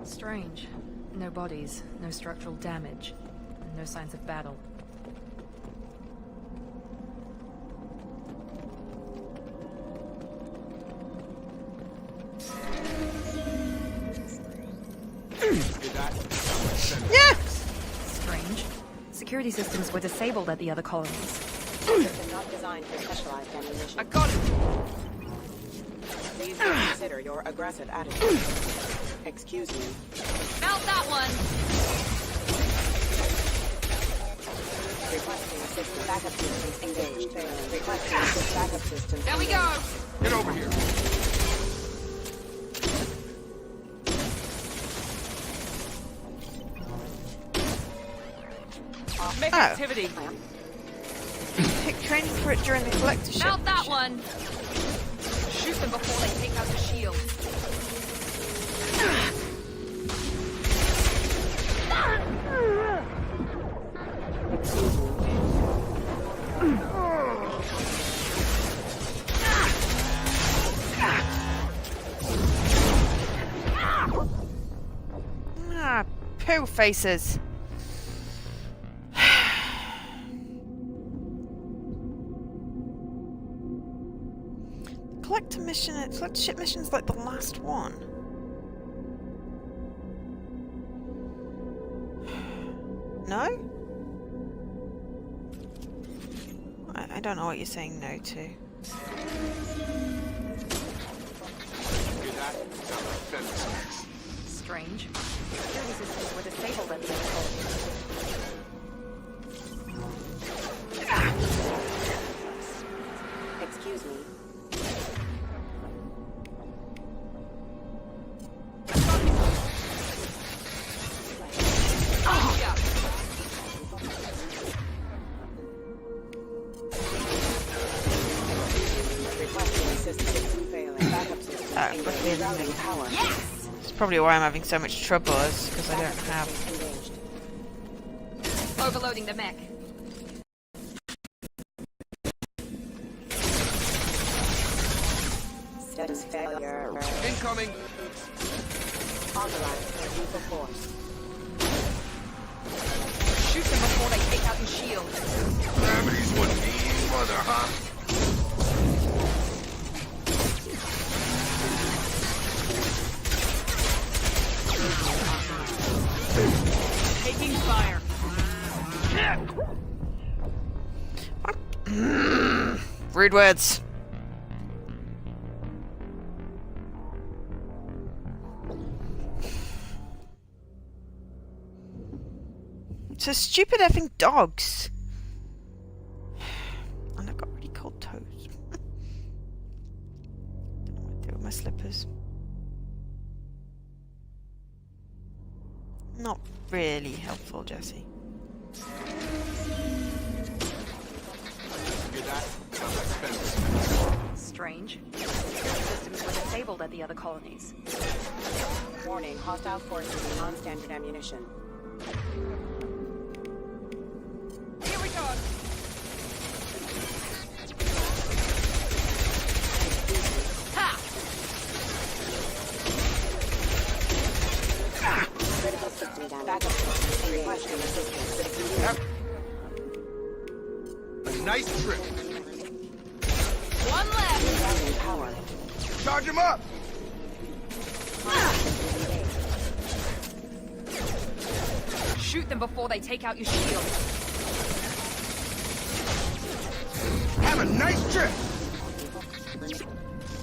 Strange. No bodies, no structural damage, and no signs of battle. Yeah! Strange. Security systems were disabled at the other colonies. System not designed for specialized ammunition. I got it! Please reconsider your aggressive attitude. Excuse me. Mount that one! system. Backup systems engaged. Requesting backup systems. There we go! Get over here. Make Oh. activity. Pick training for it during the collector ship. Mount that one! Shoot them before they take out the shield. Ah, poo faces. Collector mission, collector ship mission's like the last one. No? I don't know what you're saying no to. Strange. Security systems were disabled at the airport. Excuse me. Requesting system failing. Backup system engaged. Routing power. Yes! It's probably why I'm having so much trouble, is because I don't have... Engaged. Overloading the mech. Status failure. Incoming. Authorized for use of force. Shoot them before they take out the shield. Gravity's one mean mother, huh? Taking fire. Rude words. So stupid effing dogs. And I've got really cold toes. Don't know what to do with my slippers. Not really helpful, Jesse. Strange. Security systems were disabled at the other colonies. Warning, hostile forces and non-standard ammunition. Here we go! Ha! Critical system damage. Backup system requesting assistance. Nice trip. One left! Routing power. Charge him up. Shoot them before they take out your shield. Have a nice trip.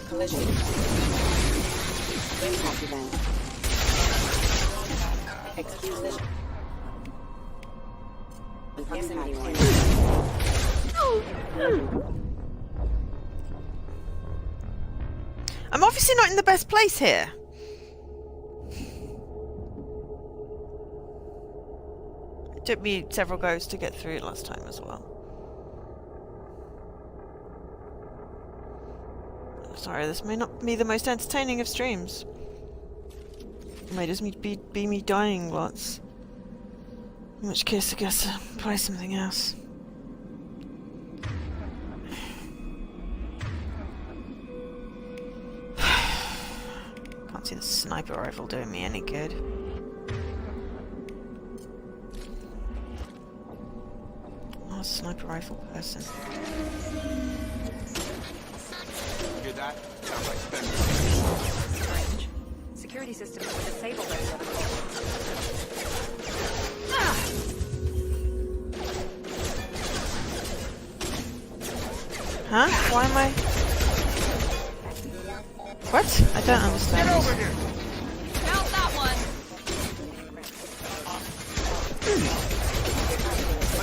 Collision. Impact event. Excuse me. Proximity warning. I'm obviously not in the best place here. It took me several goes to get through it last time as well. Sorry, this may not be the most entertaining of streams. It may just be me dying lots. In which case, I guess I'll play something else. Can't see the sniper rifle doing me any good. I'm not a sniper rifle person. Hear that? Sounds like spending. Strange. Security systems were disabled at the other colonies. Huh? Why am I... What? I don't understand. Get over here. Mount that one!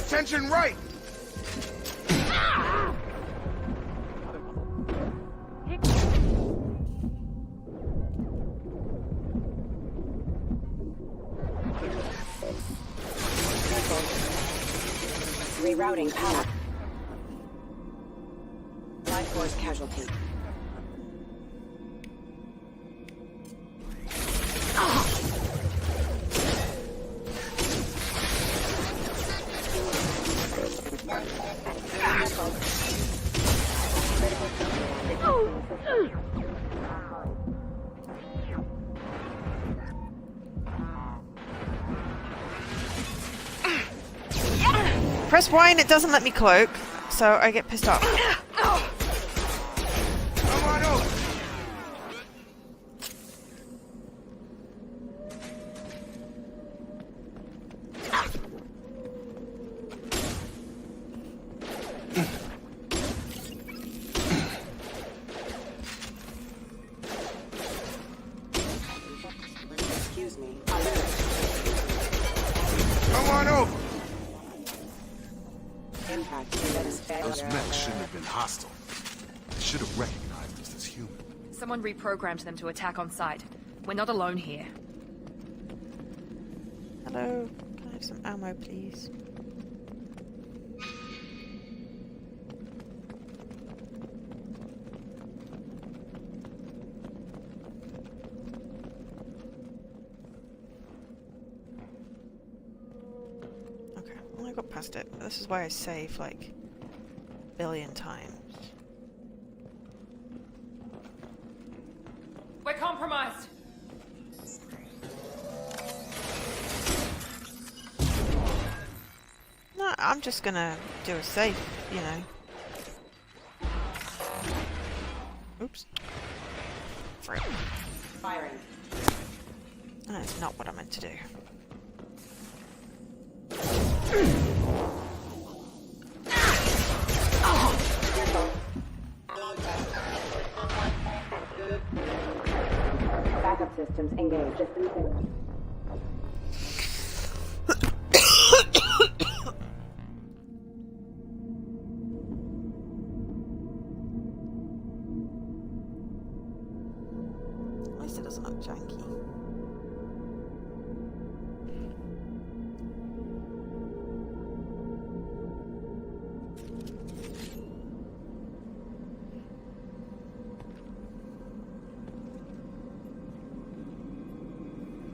Attention right. Rerouting power. Life force casualty. Press Y and it doesn't let me cloak, so I get pissed off. Come on over. Excuse me. Come on over. Impact. Those mechs shouldn't have been hostile. They should have recognized us as human. Someone reprogrammed them to attack on sight. We're not alone here. Hello, can I have some ammo, please? Okay, well I got past it. This is why I save like a billion times. We're compromised. No, I'm just gonna do a save, you know. Oops. Frick. Firing. That's not what I meant to do. Backup systems engaged. At least it doesn't look janky.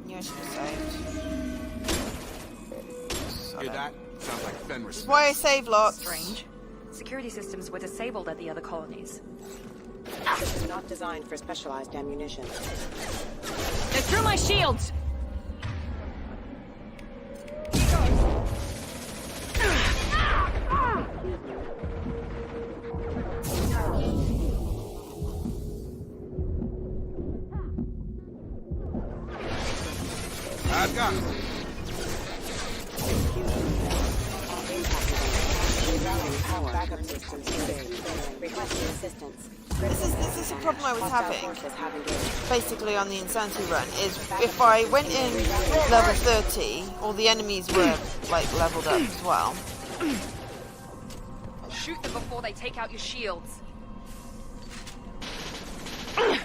Yeah, I should have saved. Hear that? Sounds like Fenris. This is why I save lots. Strange. Security systems were disabled at the other colonies. This is not designed for specialized ammunition. They're through my shields! I've got it. Power. Backup systems engaged. Requesting assistance. This is a problem I was having, basically on the Insanity run, is if I went in level 30, all the enemies were, like, leveled up as well. Shoot them before they take out your shields. Come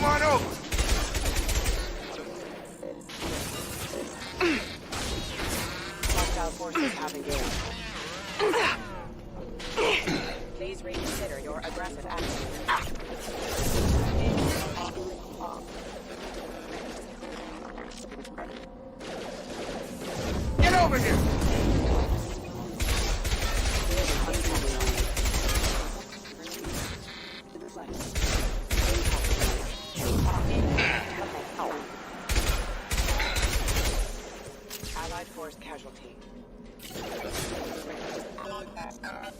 on over. Hostile forces have engaged. Please reconsider your aggressive action. Get over here. Allied force casualty.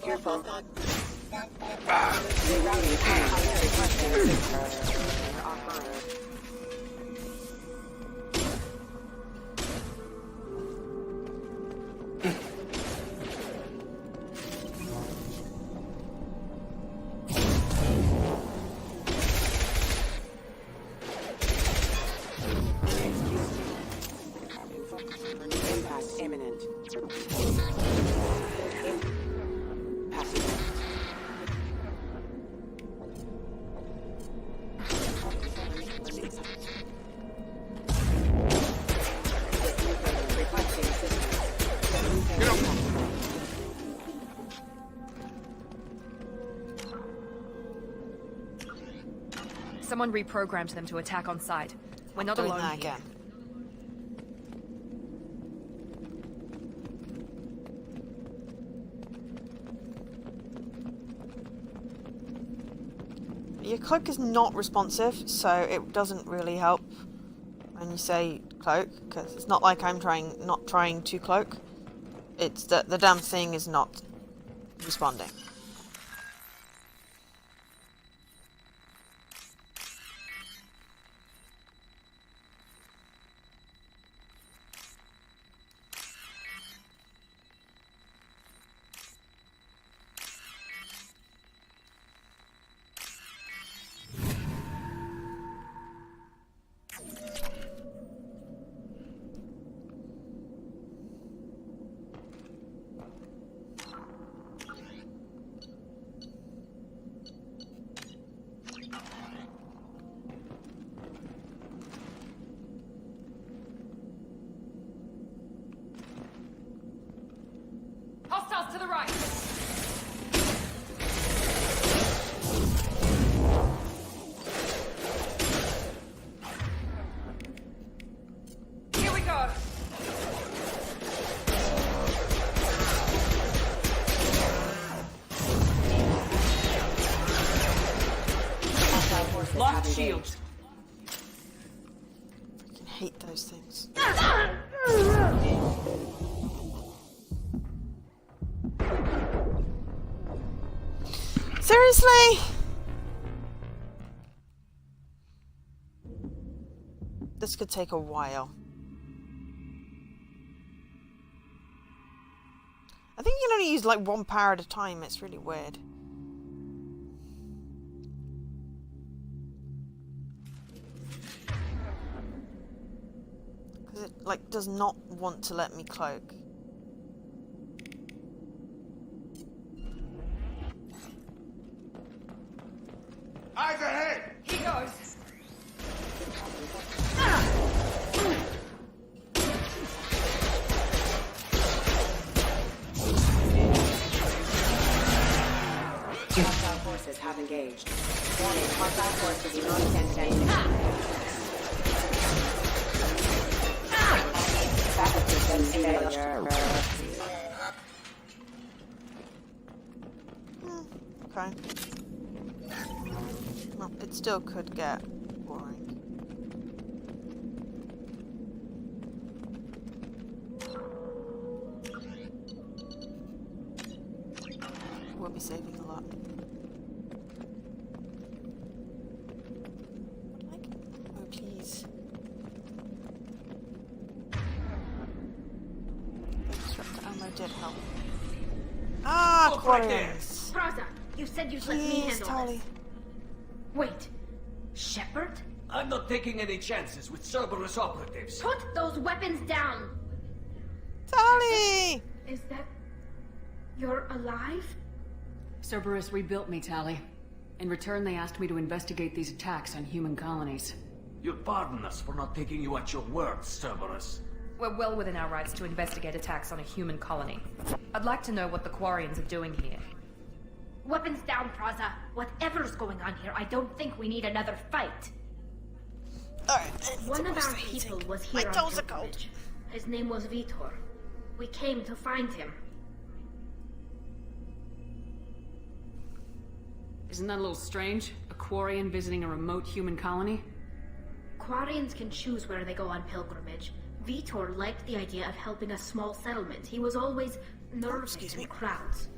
Careful. Rerouting power. Requesting assistance. Offline. Impact imminent. Requesting assistance. Someone reprogrammed them to attack on sight. We're not Doing alone that here. again. Your cloak is not responsive, so it doesn't really help when you say cloak, because it's not like I'm not trying to cloak. It's that the damn thing is not responding. Hostiles to the right! Here we go! Lost shields. I hate those things. Seriously? This could take a while. I think you can only use like one power at a time. It's really weird. Because it like does not want to let me cloak. Eyes ahead! He goes! Hostile forces have engaged. Warning, hostile forces do not intend anything. Backup systems failure. Okay. Well, it still could get boring. We'll be saving a lot. Oh, please. Disruptor ammo did help. Ah, quarries! Braza, you said you'd let me handle Tali. this. Wait, Shepard? I'm not taking any chances with Cerberus operatives. Put those weapons down! Tali! Is that... you're alive? Cerberus rebuilt me, Tali. In return, they asked me to investigate these attacks on human colonies. You'll pardon us for not taking you at your word, Cerberus. We're well within our rights to investigate attacks on a human colony. I'd like to know what the Quarians are doing here. Weapons down, Braza. Whatever's going on here, I don't think we need another fight. Alright, One of our people was here on pilgrimage. His name was Vitor. We came to find him. Isn't that a little strange? A Quarian visiting a remote human colony? Quarians can choose where they go on pilgrimage. Vitor liked the idea of helping a small settlement. He was always nervous in crowds.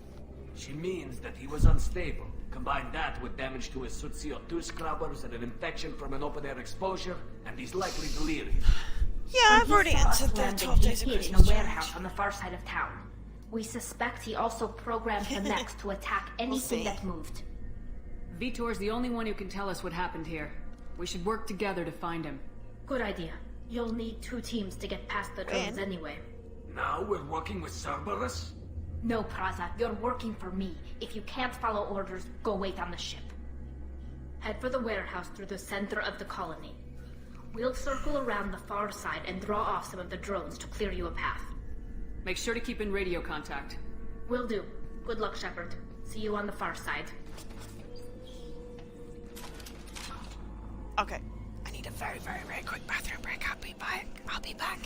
She means that he was unstable. Combine that with damage to his CO2 scrubbers and an infection from an open-air exposure, and he's likely delirious. Yeah, I've already answered that 12 days ago. In a warehouse on the far side of town. We suspect he also programmed the next to attack anything that moved. Vitor's the only one who can tell us what happened here. We should work together to find him. Good idea. You'll need 2 teams to get past the drones anyway. Now we're working with Cerberus? No, Praza, you're working for me. If you can't follow orders, go wait on the ship. Head for the warehouse through the center of the colony. We'll circle around the far side and draw off some of the drones to clear you a path. Make sure to keep in radio contact. Will do. Good luck, Shepard. See you on the far side. Okay. I need a very, very, very quick bathroom break. I'll be back.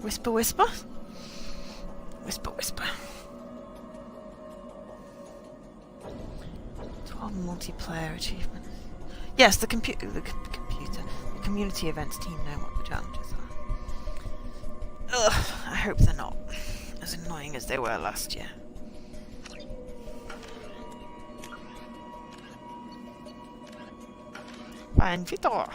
Whisper, whisper. Whisper, whisper. 12 multiplayer achievements. Yes, the computer. The community events team know what the challenges are. Ugh, I hope they're not as annoying as they were last year. Fine, Vitor.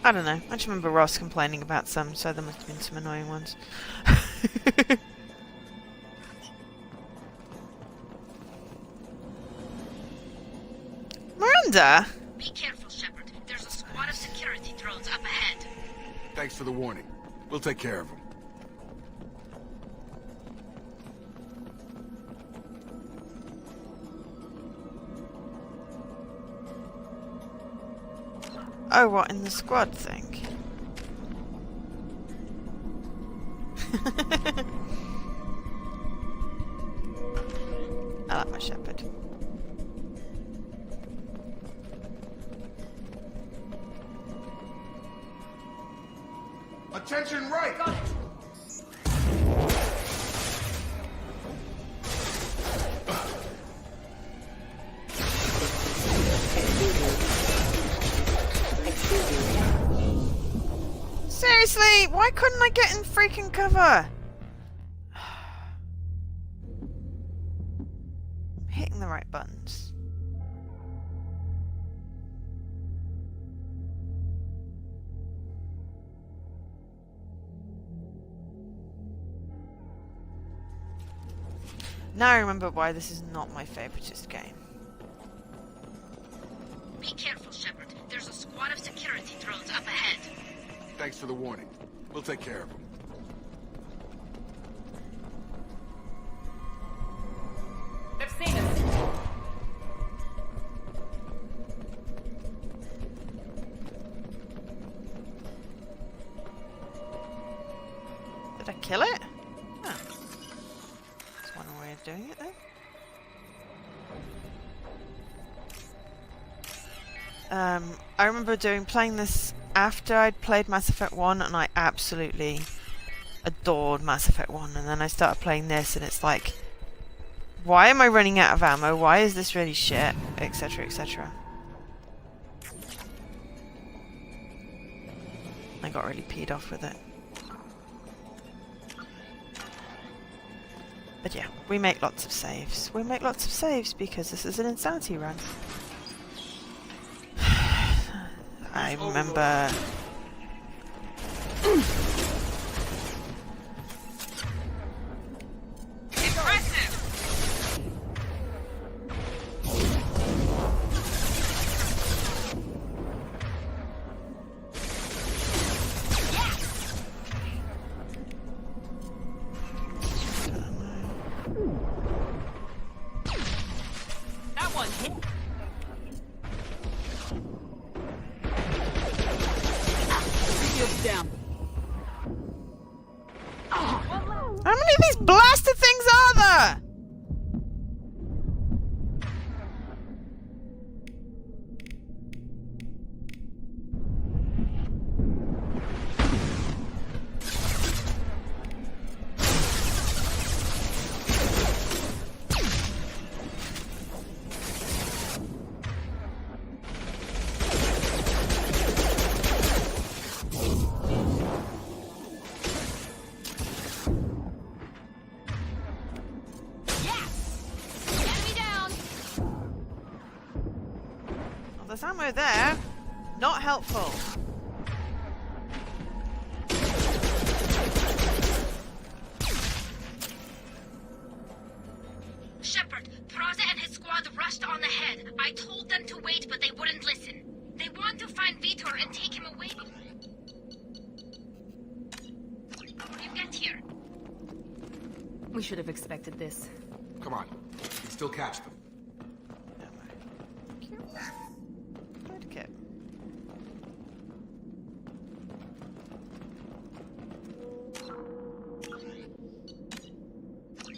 I don't know. I just remember Ross complaining about some, so there must have been some annoying ones. Miranda! Be careful, Shepard. There's a squad of security drones up ahead. Thanks for the warning. We'll take care of them. Oh, what, in the squad thing? I like my Shepherd. Attention right! Got it. Seriously, why couldn't I get in freaking cover? I'm hitting the right buttons. Now I remember why this is not my favoritist game. Be careful, Shepard. There's a squad of security drones up ahead. Thanks for the warning. We'll take care of them. They've seen us. Did I kill it? Oh. That's one way of doing it then. I remember playing this after I'd played Mass Effect 1, and I absolutely adored Mass Effect 1, and then I started playing this and it's like, why am I running out of ammo? Why is this really shit? Etc, etc. I got really peed off with it. But yeah, we make lots of saves. We make lots of saves because this is an insanity run. I remember... How many of these blasted things are there? There's ammo there. Not helpful. Shepard, Praza and his squad rushed on ahead. I told them to wait, but they wouldn't listen. They want to find Vitor and take him away. You get here. We should have expected this. Come on. You can still catch them. Kit.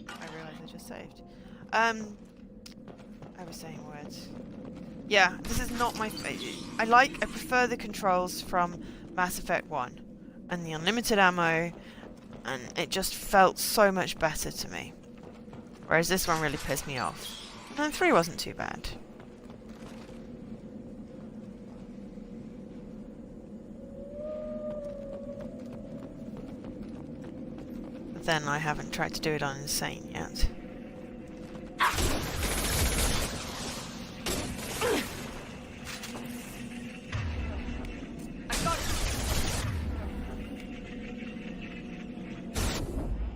I realised I just saved. I was saying words. Yeah, this is not my favourite. I prefer the controls from Mass Effect 1 and the unlimited ammo, and it just felt so much better to me. Whereas this one really pissed me off. And 3 wasn't too bad. Then I haven't tried to do it on Insane yet.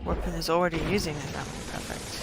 Weapon is already using it now. Perfect.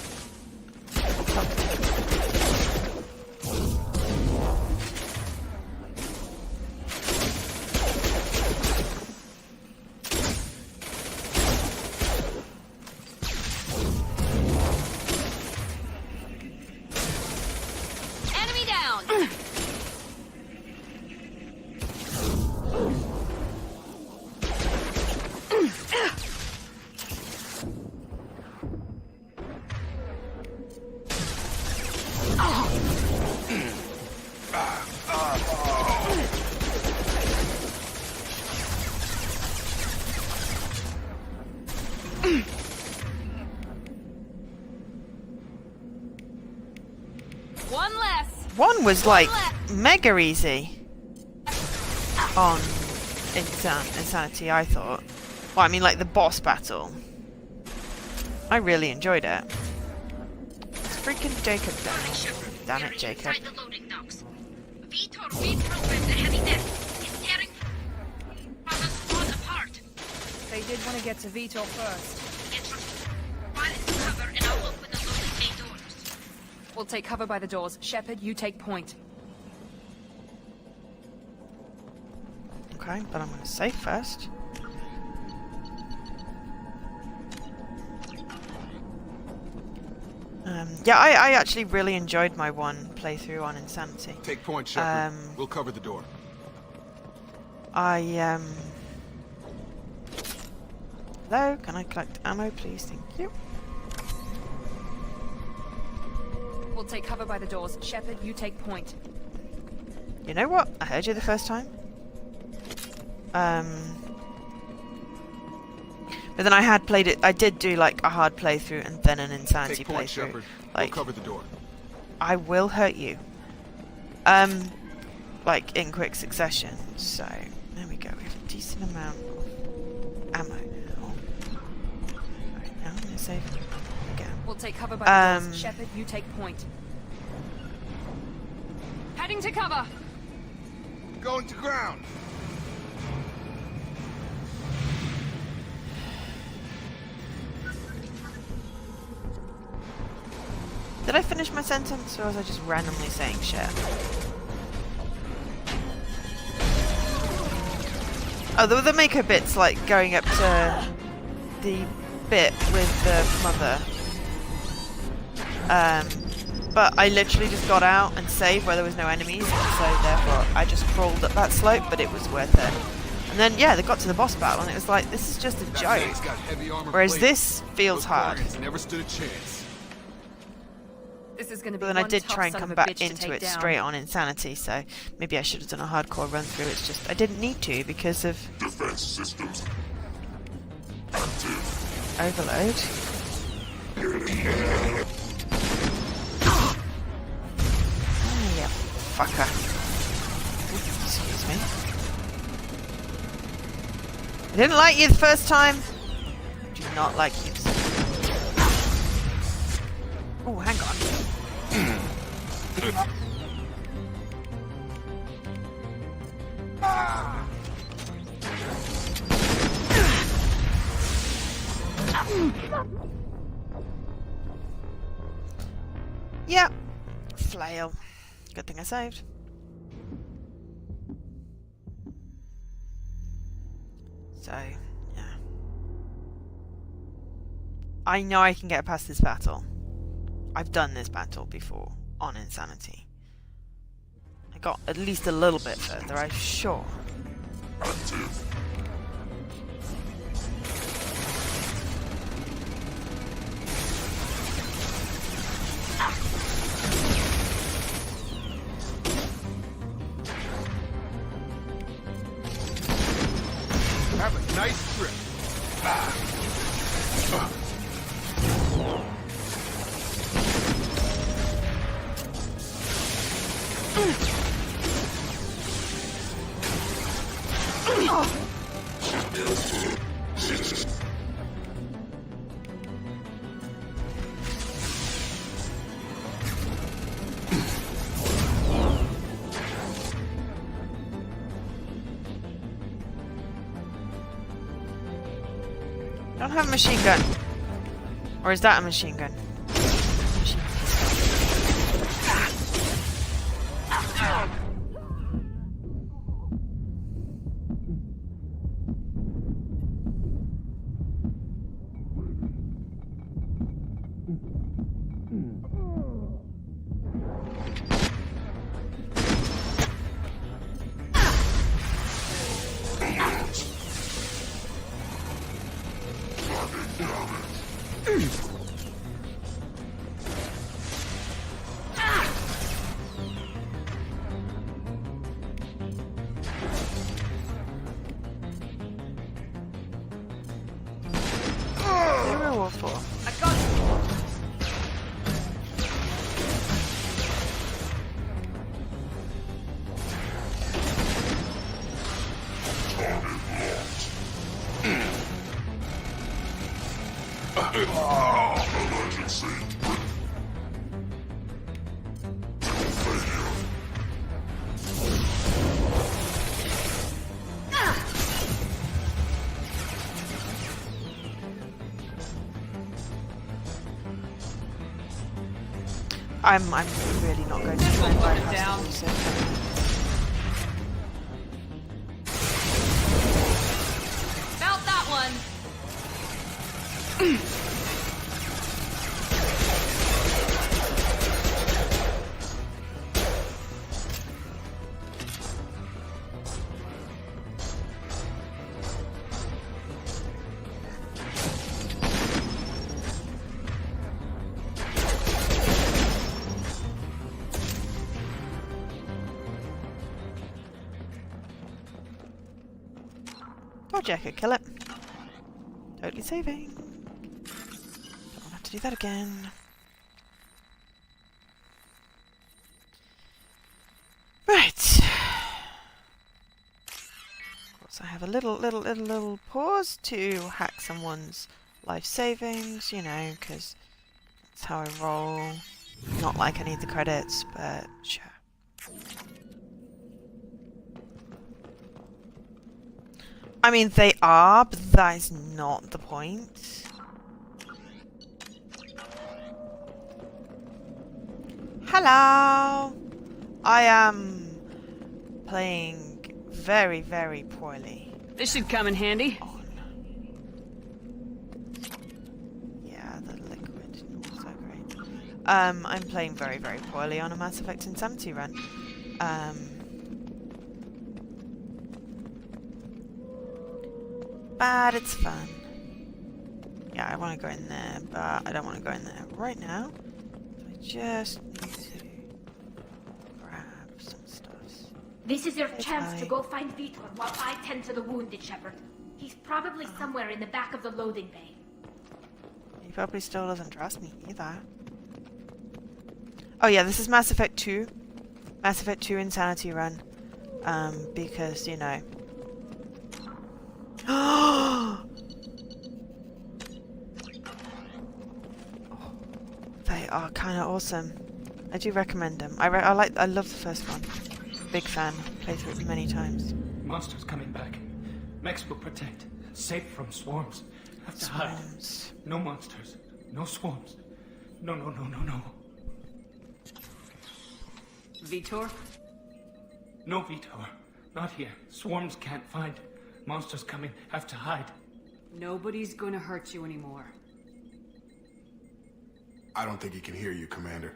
One was like mega easy on Insanity, I thought. Well, I mean, like the boss battle. I really enjoyed it. It's freaking Jacob down. Damn it, Jacob. Vitor reprogrammed the heavy death. It's tearing the squad apart. They did want to get to Vitor first. While it's cover, and I'll open the loading bay doors. We'll take cover by the doors. Shepard, you take point. Okay, but I'm going to save first. Yeah, I actually really enjoyed my one playthrough on Insanity. Take point, Shepard. We'll cover the door. Hello, can I collect ammo, please? Thank you. We'll take cover by the doors. Shepard, you take point. You know what? I heard you the first time. But then I had played it. I did do like a hard playthrough and then an Insanity Take point, playthrough. Shepard. Like, we'll cover the door. I will hurt you. Like in quick succession. So there we go. We have a decent amount of ammo now. Right, now I'm gonna save again. We'll take cover by the doors. Shepard, you take point. Heading to cover. Going to ground. Did I finish my sentence, or was I just randomly saying shit? Oh, the Mako bit's like going up to the bit with the mother. But I literally just got out and saved where there was no enemies, and so therefore I just crawled up that slope, but it was worth it. And then, yeah, they got to the boss battle, and it was like, this is just a joke. Whereas this feels hard. Never stood a chance. This is going to be But then I one did tough try and son come of a back bitch to into take it down. straight on Insanity, so maybe I should have done a hardcore run through. It's just, I didn't need to because of Defense systems overload. Oh, yeah, fucker. Oops, excuse me. I didn't like you the first time. Do not like you. Oh, hang on. Yep. Flail. Good thing I saved. So, yeah. I know I can get past this battle. I've done this battle before on Insanity. I got at least a little bit further, I'm sure. Have a nice trip. I don't have a machine gun. Or is that a machine gun? Emergency. I'm really not going to try and bypass down. the music. Felt that one. Told you I could kill it. Totally saving. Don't have to do that again. Right. Of course, I have a little pause to hack someone's life savings, you know, because that's how I roll. Not like I need the credits, but sure. I mean, they are, but that is not the point. Hello! I am playing very, very poorly. This should come in handy. Yeah, the liquid, not so great. I'm playing very, very poorly on a Mass Effect Insanity run. bad, it's fun. Yeah, I want to go in there, but I don't want to go in there right now. So I just need to grab some stuff. This is your chance to go find Vitor while I tend to the wounded, Shepard. He's probably somewhere in the back of the loading bay. He probably still doesn't trust me either. Oh yeah, this is Mass Effect 2. Mass Effect 2 Insanity Run. Because, you know. They are kind of awesome. I do recommend them. I love the first one. Big fan. Played through it many times. Monsters coming back. Mechs will protect. Safe from swarms. Have to hide. No monsters. No swarms. No. Vitor? No, Vitor. Not here. Swarms can't find. Monsters coming. Have to hide. Nobody's gonna hurt you anymore. I don't think he can hear you, Commander.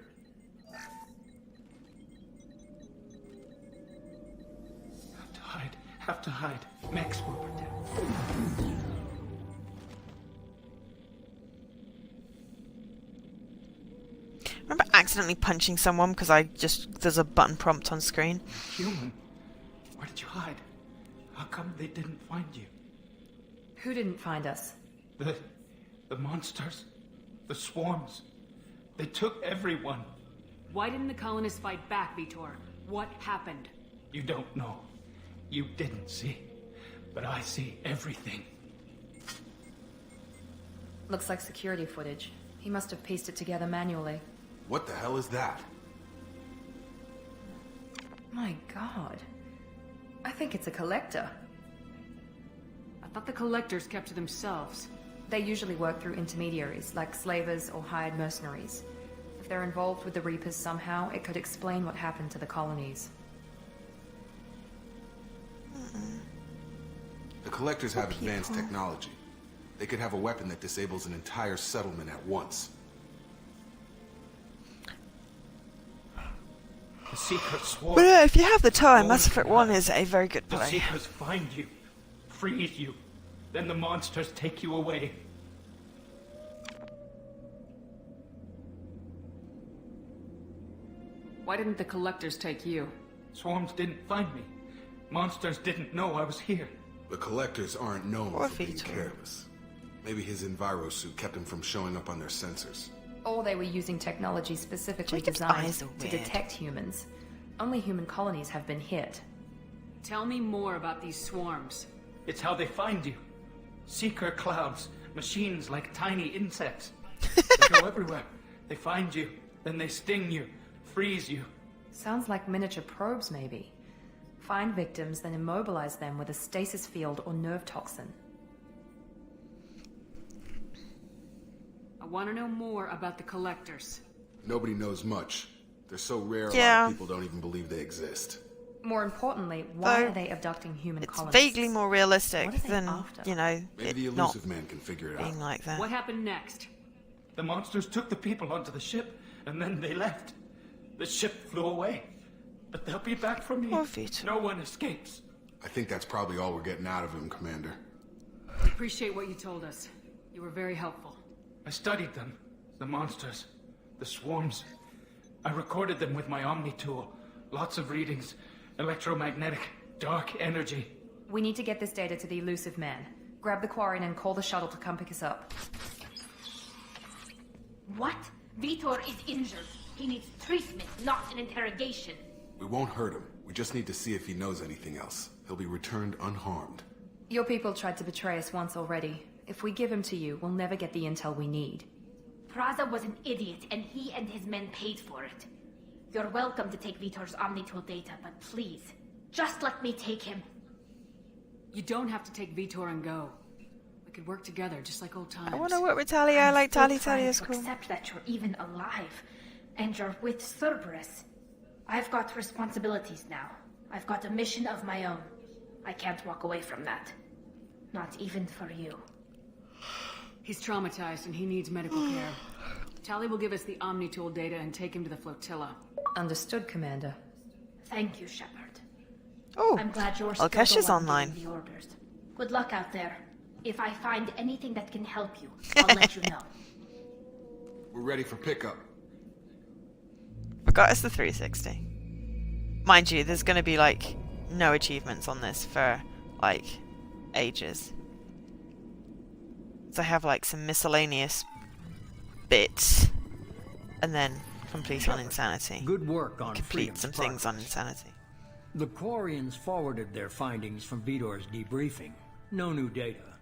Have to hide. Have to hide. Mechs will protect. I remember accidentally punching someone because there's a button prompt on screen. Human? Where did you hide? How come they didn't find you? Who didn't find us? The monsters. The swarms. They took everyone. Why didn't the colonists fight back, Vitor? What happened? You don't know. You didn't see. But I see everything. Looks like security footage. He must have pieced it together manually. What the hell is that? My god. I think it's a collector. I thought the collectors kept to themselves. They usually work through intermediaries, like slavers or hired mercenaries. If they're involved with the Reapers somehow, it could explain what happened to the colonies. The collectors have advanced technology. They could have a weapon that disables an entire settlement at once. The Seekers swore. But yeah, if you have the time, Mass Effect 1 is a very good The play. Seekers find you, freeze you, then the monsters take you away. Why didn't the collectors take you? Swarms didn't find me. Monsters didn't know I was here. The collectors aren't known Or for being Vitor. careless. Maybe his enviro suit kept him from showing up on their sensors. Or they were using technology specifically Jacob's designed eyes are to weird. detect humans. Only human colonies have been hit. Tell me more about these swarms. It's how they find you. Seeker clouds, machines like tiny insects. They go everywhere. They find you, then they sting you, freeze you. Sounds like miniature probes, maybe. Find victims, then immobilize them with a stasis field or nerve toxin. I want to know more about the collectors. Nobody knows much. They're so rare, a lot Yeah. of people don't even believe they exist. More importantly, why Though, are they abducting human It's colonists? vaguely more realistic What are they than, after? you know, Maybe the it not elusive man can figure it out. being like that. What happened next? The monsters took the people onto the ship, and then they left. The ship flew away. But they'll be back for me. Poor Vitor. No one escapes. I think that's probably all we're getting out of him, Commander. I appreciate what you told us. You were very helpful. I studied them. The monsters. The swarms. I recorded them with my Omni tool. Lots of readings. Electromagnetic. Dark energy. We need to get this data to the elusive man. Grab the quarry and call the shuttle to come pick us up. What? Vitor is injured. He needs treatment, not an interrogation. We won't hurt him. We just need to see if he knows anything else. He'll be returned unharmed. Your people tried to betray us once already. If we give him to you, we'll never get the intel we need. Praza was an idiot, and he and his men paid for it. You're welcome to take Vitor's Omnitool data, but please, just let me take him. You don't have to take Vitor and go. We could work together, just like old times. I want to work with Talia. I I'm like still Talia. trying Talia's to cool. accept that you're even alive, and you're with Cerberus. I've got responsibilities now. I've got a mission of my own. I can't walk away from that. Not even for you. He's traumatized and he needs medical care. Tali will give us the Omnitool data and take him to the flotilla. Understood, Commander. Thank you, Shepard. Oh, I'm glad you're still Alkesha's the one online. giving the orders. Good luck out there. If I find anything that can help you, I'll let you know. We're ready for pickup. Forgot it's the 360. Mind you, there's going to be like no achievements on this for like ages. So I have like some miscellaneous bits, and then complete on insanity. Good work on complete some things on insanity. The Quarians forwarded their findings from Vidor's debriefing. No new data,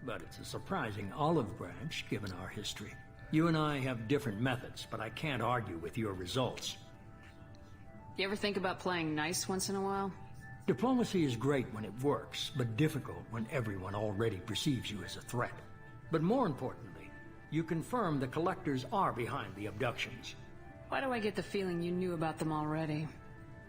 but it's a surprising olive branch given our history. You and I have different methods, but I can't argue with your results. You ever think about playing nice once in a while? Diplomacy is great when it works, but difficult when everyone already perceives you as a threat. But more importantly, you confirm the Collectors are behind the abductions. Why do I get the feeling you knew about them already?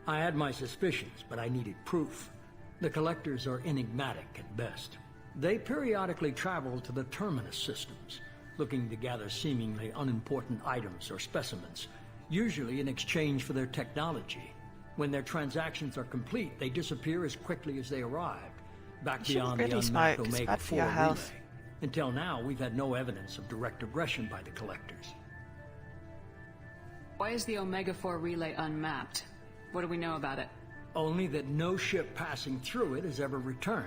I had my suspicions, but I needed proof. The Collectors are enigmatic at best. They periodically travel to the Terminus systems, looking to gather seemingly unimportant items or specimens, usually in exchange for their technology. When their transactions are complete, they disappear as quickly as they arrived, back beyond the unmapped Omega-4 relay. Until now, we've had no evidence of direct aggression by the Collectors. Why is the Omega-4 relay unmapped? What do we know about it? Only that no ship passing through it has ever returned.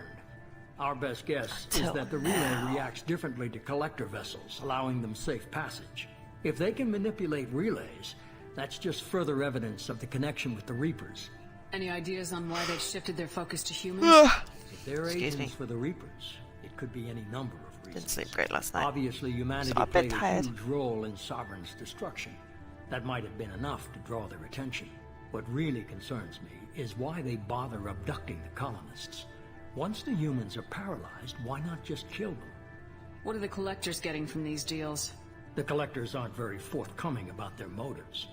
Our best guess is that the relay reacts differently to Collector vessels, allowing them safe passage. If they can manipulate relays, that's just further evidence of the connection with the Reapers. Any ideas on why they've shifted their focus to humans? If they're agents for the Reapers, it could be any number of reasons. Didn't sleep great last night. Obviously, humanity played a huge role in Sovereign's destruction. That might have been enough to draw their attention. What really concerns me is why they bother abducting the colonists. Once the humans are paralyzed, why not just kill them? What are the Collectors getting from these deals? The Collectors aren't very forthcoming about their motives.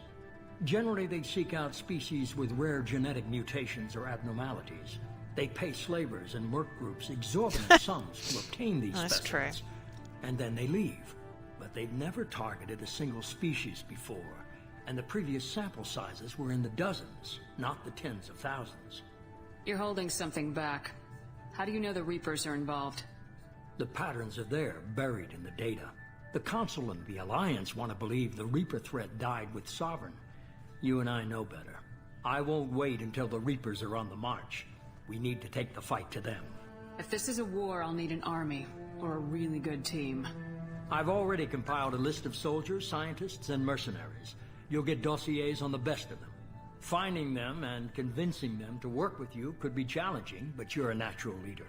Generally, they seek out species with rare genetic mutations or abnormalities. They pay slavers and work groups exorbitant sums to obtain these specimens. And then they leave. But they've never targeted a single species before. And the previous sample sizes were in the dozens, not the tens of thousands. You're holding something back. How do you know the Reapers are involved? The patterns are there, buried in the data. The Council and the Alliance want to believe the Reaper threat died with Sovereign. You and I know better. I won't wait until the Reapers are on the march. We need to take the fight to them. If this is a war, I'll need an army, or a really good team. I've already compiled a list of soldiers, scientists, and mercenaries. You'll get dossiers on the best of them. Finding them and convincing them to work with you could be challenging, but you're a natural leader.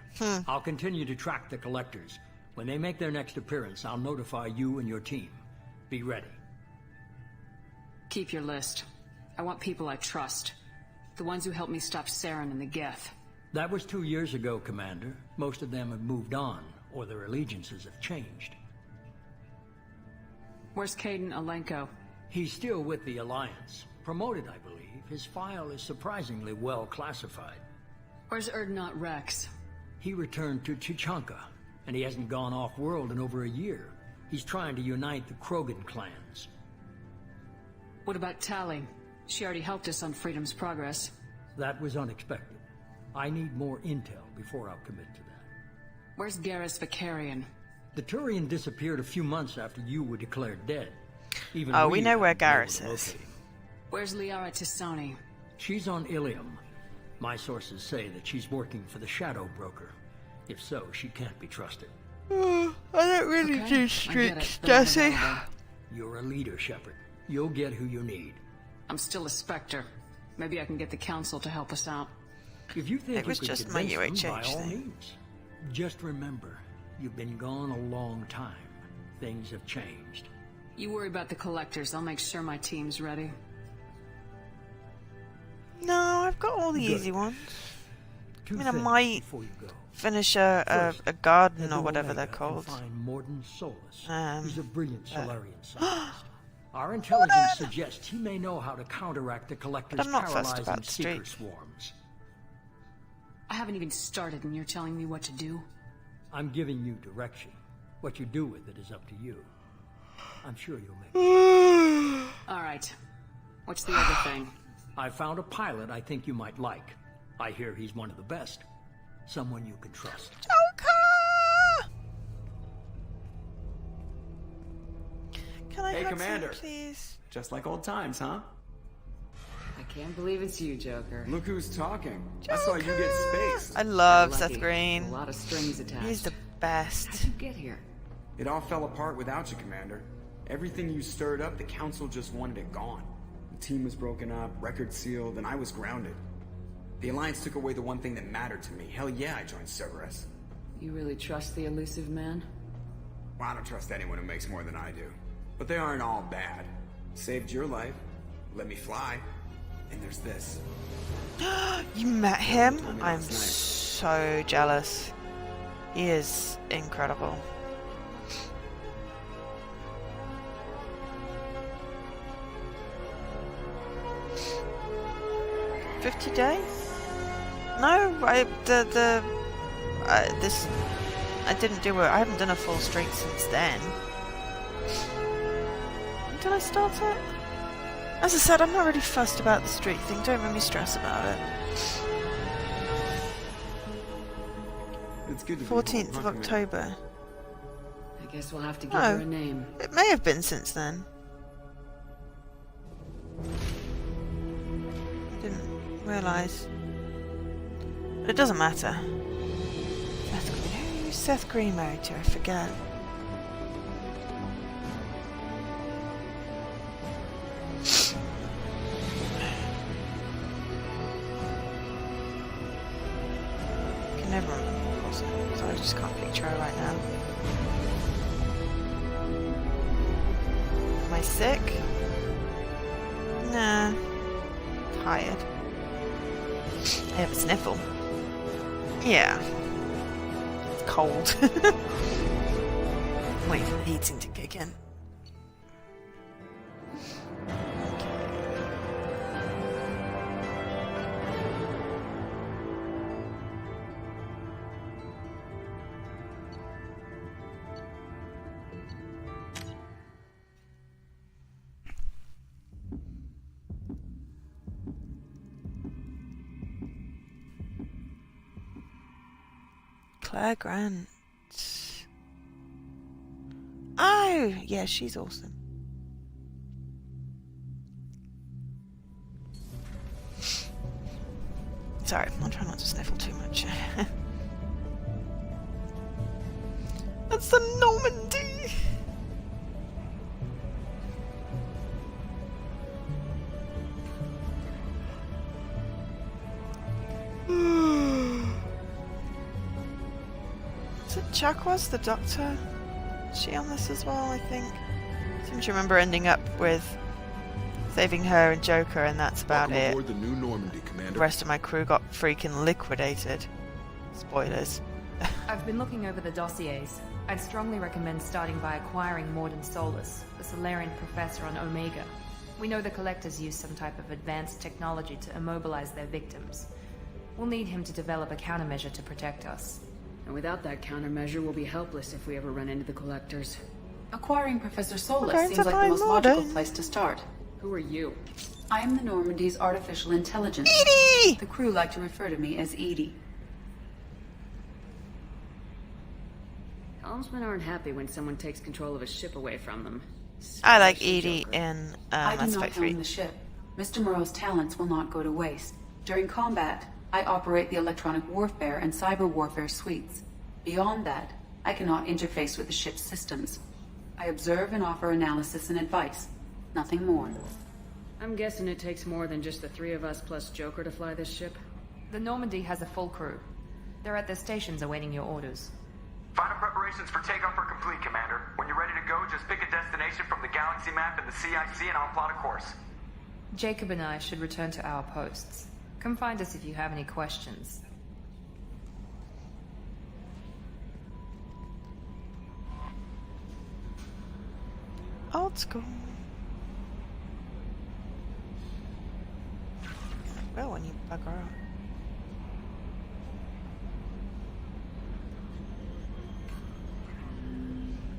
I'll continue to track the Collectors. When they make their next appearance, I'll notify you and your team. Be ready. Keep your list. I want people I trust. The ones who helped me stop Saren and the Geth. That was 2 years ago, Commander. Most of them have moved on, or their allegiances have changed. Where's Caden Alenko? He's still with the Alliance. Promoted, I believe. His file is surprisingly well classified. Where's Erdnot Rex? He returned to Chichanka, and he hasn't gone off-world in over a year. He's trying to unite the Krogan clans. What about Tali? She already helped us on Freedom's Progress. That was unexpected. I need more intel before I'll commit to that. Where's Garrus Vicarian? The Turian disappeared a few months after you were declared dead. Even we know where Garrus is. Where's Liara Tisoni? She's on Ilium. My sources say that she's working for the Shadow Broker. If so, she can't be trusted. I don't really do streaks, Jesse. You're a leader, Shepard. You'll get who you need. I'm still a Spectre. Maybe I can get the Council to help us out. If you think it was just my UHH them, by all thing. Means. Just remember, you've been gone a long time. Things have changed. You worry about the Collectors. I'll make sure my team's ready. No, I've got all the easy ones. I mean, I might finish a garden or whatever they're called. He's a brilliant Solarian scientist. Our intelligence suggests he may know how to counteract the Collector's paralyzing seeker swarms. I haven't even started and you're telling me what to do? I'm giving you direction. What you do with it is up to you. I'm sure you'll make it. All right. What's the other thing? I found a pilot I think you might like. I hear he's one of the best. Someone you can trust. Joker! Hey, Commander. Please. Just like old times, huh? I can't believe it's you, Joker. Look who's talking. I saw you get spaced. I love Lucky. Seth Green. A lot of strings attached. He's the best. How'd you get here? It all fell apart without you, Commander. Everything you stirred up, the Council just wanted it gone. The team was broken up, record sealed, and I was grounded. The Alliance took away the one thing that mattered to me. Hell yeah, I joined Cerberus. You really trust the elusive man? Well, I don't trust anyone who makes more than I do. But they aren't all bad. Saved your life, let me fly, and there's this. You met him? I'm so jealous. He is incredible. $50 days? No, I didn't do it. I haven't done a full streak since then. When did I start it? As I said, I'm not really fussed about the streak thing. Don't make me stress about it. It's good to 14th of October. I guess we'll have to give her a name. It may have been since then. Didn't realise. But it doesn't matter. Who's Seth Green married to? I forget. I can never remember, of course, so I just can't picture her right now. Am I sick? Nah. Tired. I have a sniffle. Yeah. It's cold. Wait for the heating to kick in. Claire Grant. Oh, yeah, she's awesome. Sorry, I'll try not to sniffle too much. That's the Normandy! Is it Chakwas, the Doctor? Is she on this as well, I think? I seem to remember ending up with saving her and Joker, and that's about Welcome it. aboard the new Normandy, Commander. The rest of my crew got freaking liquidated. Spoilers. I've been looking over the dossiers. I'd strongly recommend starting by acquiring Morden Solus, the Solarian professor on Omega. We know the Collectors use some type of advanced technology to immobilize their victims. We'll need him to develop a countermeasure to protect us. And without that countermeasure, we'll be helpless if we ever run into the Collectors. Acquiring Professor Solus Okay, seems so like the find most logical Morden. place to start. Who are you? I am the Normandy's artificial intelligence. Edie! The crew like to refer to me as Edie. Helmsmen aren't happy when someone takes control of a ship away from them. I like Especially Edie Joker. in I do Mass not Effect 3. own the ship. Mr. Moreau's talents will not go to waste. During combat, I operate the electronic warfare and cyber warfare suites. Beyond that, I cannot interface with the ship's systems. I observe and offer analysis and advice. Nothing more. I'm guessing it takes more than just the three of us plus Joker to fly this ship. The Normandy has a full crew. They're at their stations awaiting your orders. Final preparations for takeoff are complete, Commander. When you're ready to go, just pick a destination from the galaxy map and the CIC and I'll plot a course. Jacob and I should return to our posts. Come find us if you have any questions. Old school. Well, when you bugger out.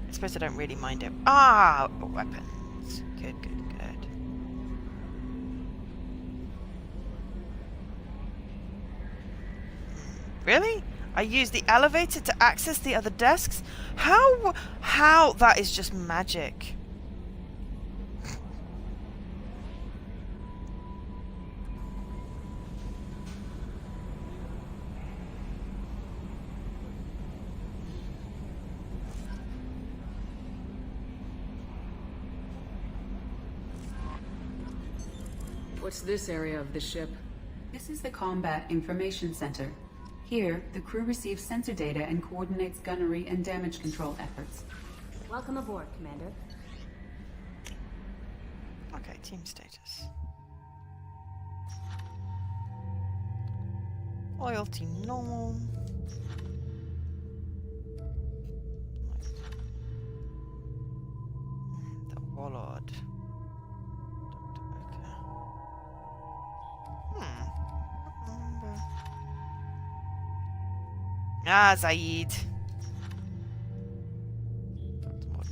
I suppose I don't really mind it. Ah, weapons. Good, good, good. Really? I use the elevator to access the other desks? How? That is just magic. What's this area of the ship? This is the Combat Information Center. Here, the crew receives sensor data and coordinates gunnery and damage control efforts. Welcome aboard, Commander. Okay, team status. Loyalty normal. The Warlord. Dr. Baker. Remember. Ah, Zaid.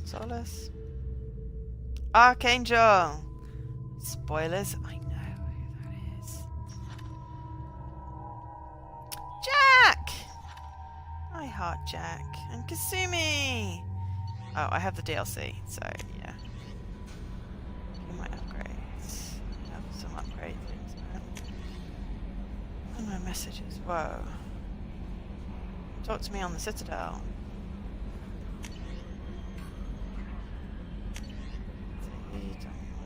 Solace. Archangel. Spoilers. I know who that is. Jack. I heart Jack and Kasumi. Oh, I have the DLC, so yeah. You might upgrade. Have some upgrade things. And my messages. Whoa. Talk to me on the Citadel.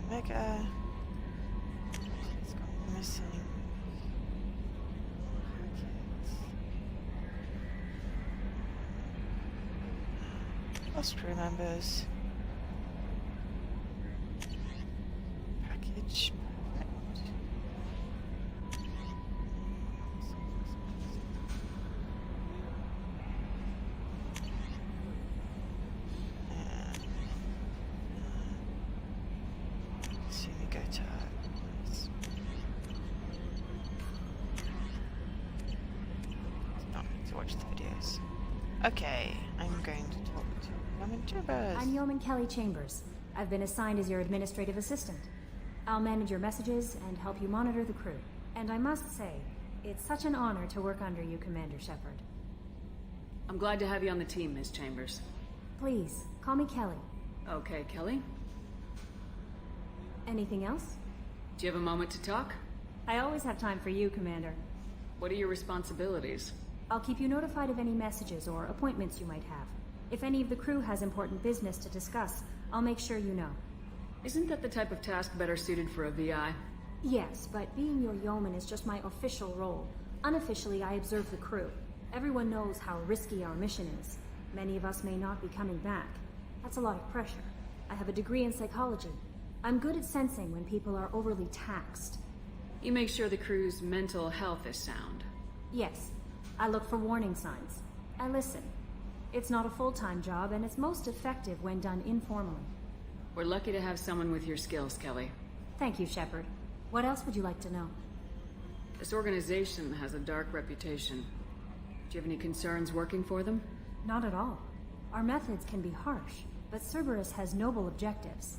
Omega. It's gone missing. Lost crew members. Package. Perfect. Soon we go to not to watch the videos. Okay, I'm going to talk to Yeoman Chambers. I'm Yeoman Kelly Chambers. I've been assigned as your administrative assistant. I'll manage your messages and help you monitor the crew. And I must say, it's such an honor to work under you, Commander Shepard. I'm glad to have you on the team, Ms. Chambers. Please, call me Kelly. Okay, Kelly. Anything else? Do you have a moment to talk? I always have time for you, Commander. What are your responsibilities? I'll keep you notified of any messages or appointments you might have. If any of the crew has important business to discuss, I'll make sure you know. Isn't that the type of task better suited for a VI? Yes, but being your yeoman is just my official role. Unofficially, I observe the crew. Everyone knows how risky our mission is. Many of us may not be coming back. That's a lot of pressure. I have a degree in psychology. I'm good at sensing when people are overly taxed. You make sure the crew's mental health is sound. Yes. I look for warning signs. I listen. It's not a full-time job, and it's most effective when done informally. We're lucky to have someone with your skills, Kelly. Thank you, Shepard. What else would you like to know? This organization has a dark reputation. Do you have any concerns working for them? Not at all. Our methods can be harsh, but Cerberus has noble objectives.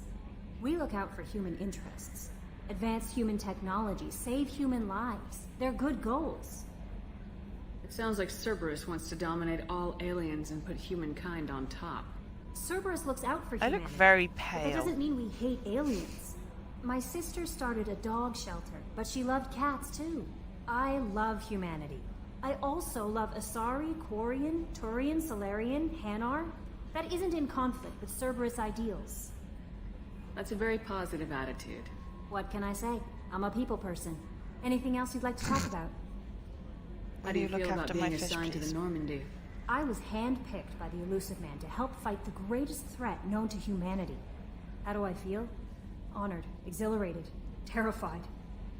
We look out for human interests. Advance human technology, save human lives. They're good goals. It sounds like Cerberus wants to dominate all aliens and put humankind on top. Cerberus looks out for I humanity. look very But pale. that doesn't mean we hate aliens. My sister started a dog shelter, but she loved cats too. I love humanity. I also love Asari, Quarian, Turian, Solarian, Hanar. That isn't in conflict with Cerberus ideals. That's a very positive attitude. What can I say? I'm a people person. Anything else you'd like to talk about? How do you feel about being assigned to the Normandy? I was handpicked by the Elusive Man to help fight the greatest threat known to humanity. How do I feel? Honored, exhilarated, terrified.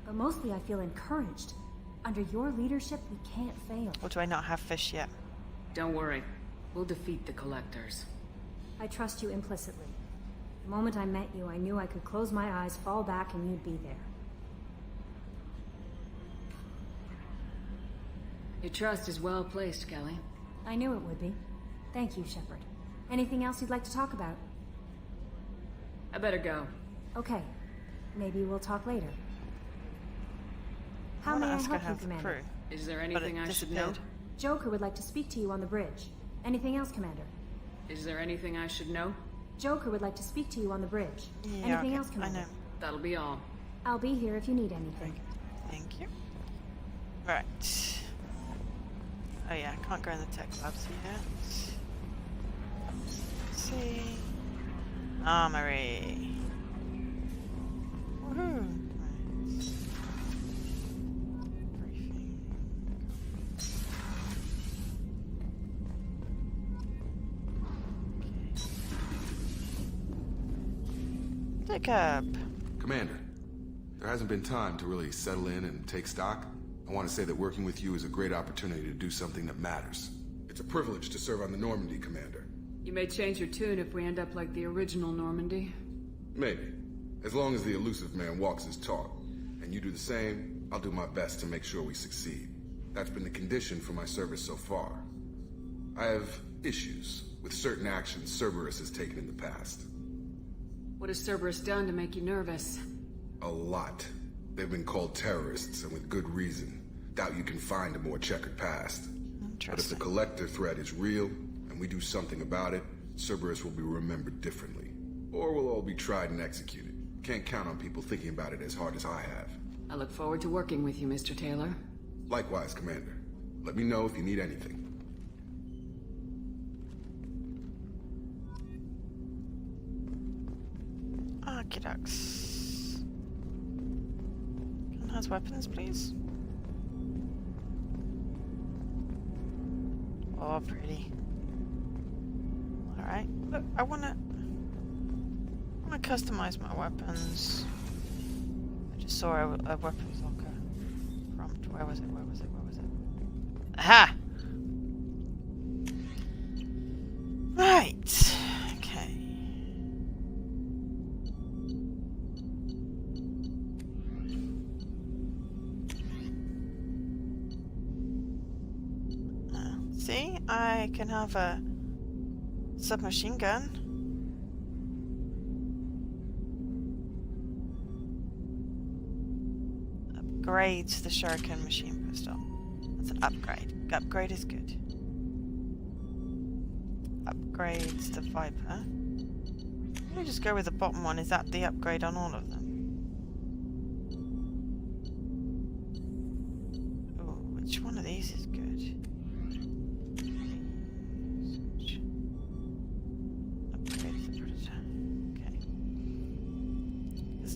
But mostly I feel encouraged. Under your leadership, we can't fail. Or do I not have fish yet? Don't worry. We'll defeat the Collectors. I trust you implicitly. The moment I met you, I knew I could close my eyes, fall back, and you'd be there. Your trust is well placed, Kelly. I knew it would be. Thank you, Shepard. Anything else you'd like to talk about? I better go. Okay. Maybe we'll talk later. How may I help you, Commander? Is there anything I should know? Joker would like to speak to you on the bridge. Anything else, Commander? Is there anything I should know? Joker would like to speak to you on the bridge. Yeah, Anything okay. else, Commander? I know. That'll be all. I'll be here if you need anything. Thank you. Right. Oh yeah, I can't go in the tech labs yet. Let's see. Armory. Woohoo! Right. Jacob. Commander, there hasn't been time to really settle in and take stock. I want to say that working with you is a great opportunity to do something that matters. It's a privilege to serve on the Normandy, Commander. You may change your tune if we end up like the original Normandy. Maybe. As long as the elusive man walks his talk, and you do the same, I'll do my best to make sure we succeed. That's been the condition for my service so far. I have issues with certain actions Cerberus has taken in the past. What has Cerberus done to make you nervous? A lot. They've been called terrorists, and with good reason. Doubt you can find a more checkered past. But if the Collector threat is real, and we do something about it, Cerberus will be remembered differently. Or we'll all be tried and executed. Can't count on people thinking about it as hard as I have. I look forward to working with you, Mr. Taylor. Likewise, Commander. Let me know if you need anything. Archidux. Can has weapons, please? Oh, pretty. Alright. Look, I wanna customize my weapons. I just saw a weapons locker prompt. Where was it? Where was it? Where was it? Aha! Right. Okay. See? I can have a submachine gun. Upgrades the Shuriken machine pistol. That's an upgrade. Upgrade is good. Upgrades the Viper. Let me just go with the bottom one. Is that the upgrade on all of them? Oh, which one of these is good?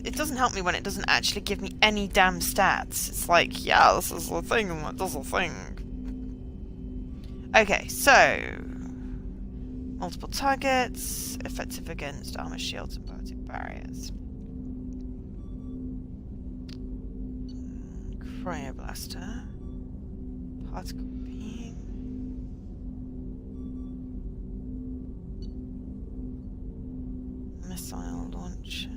It doesn't help me when it doesn't actually give me any damn stats. It's like, yeah, this is the thing, and that does the thing. Okay, so... multiple targets, effective against armor shields and poetic barriers. Cryoblaster. Particle beam. Missile launcher.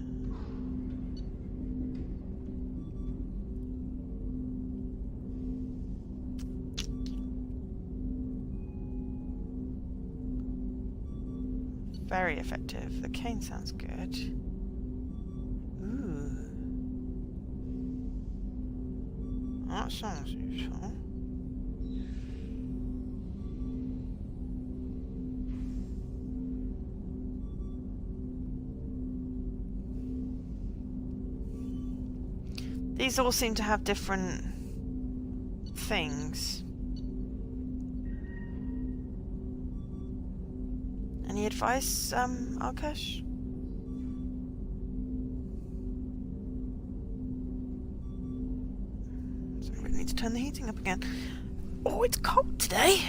Very effective. The cane sounds good. Ooh. That sounds useful. These all seem to have different things. Any advice, Alkesh? So we need to turn the heating up again. Oh, it's cold today.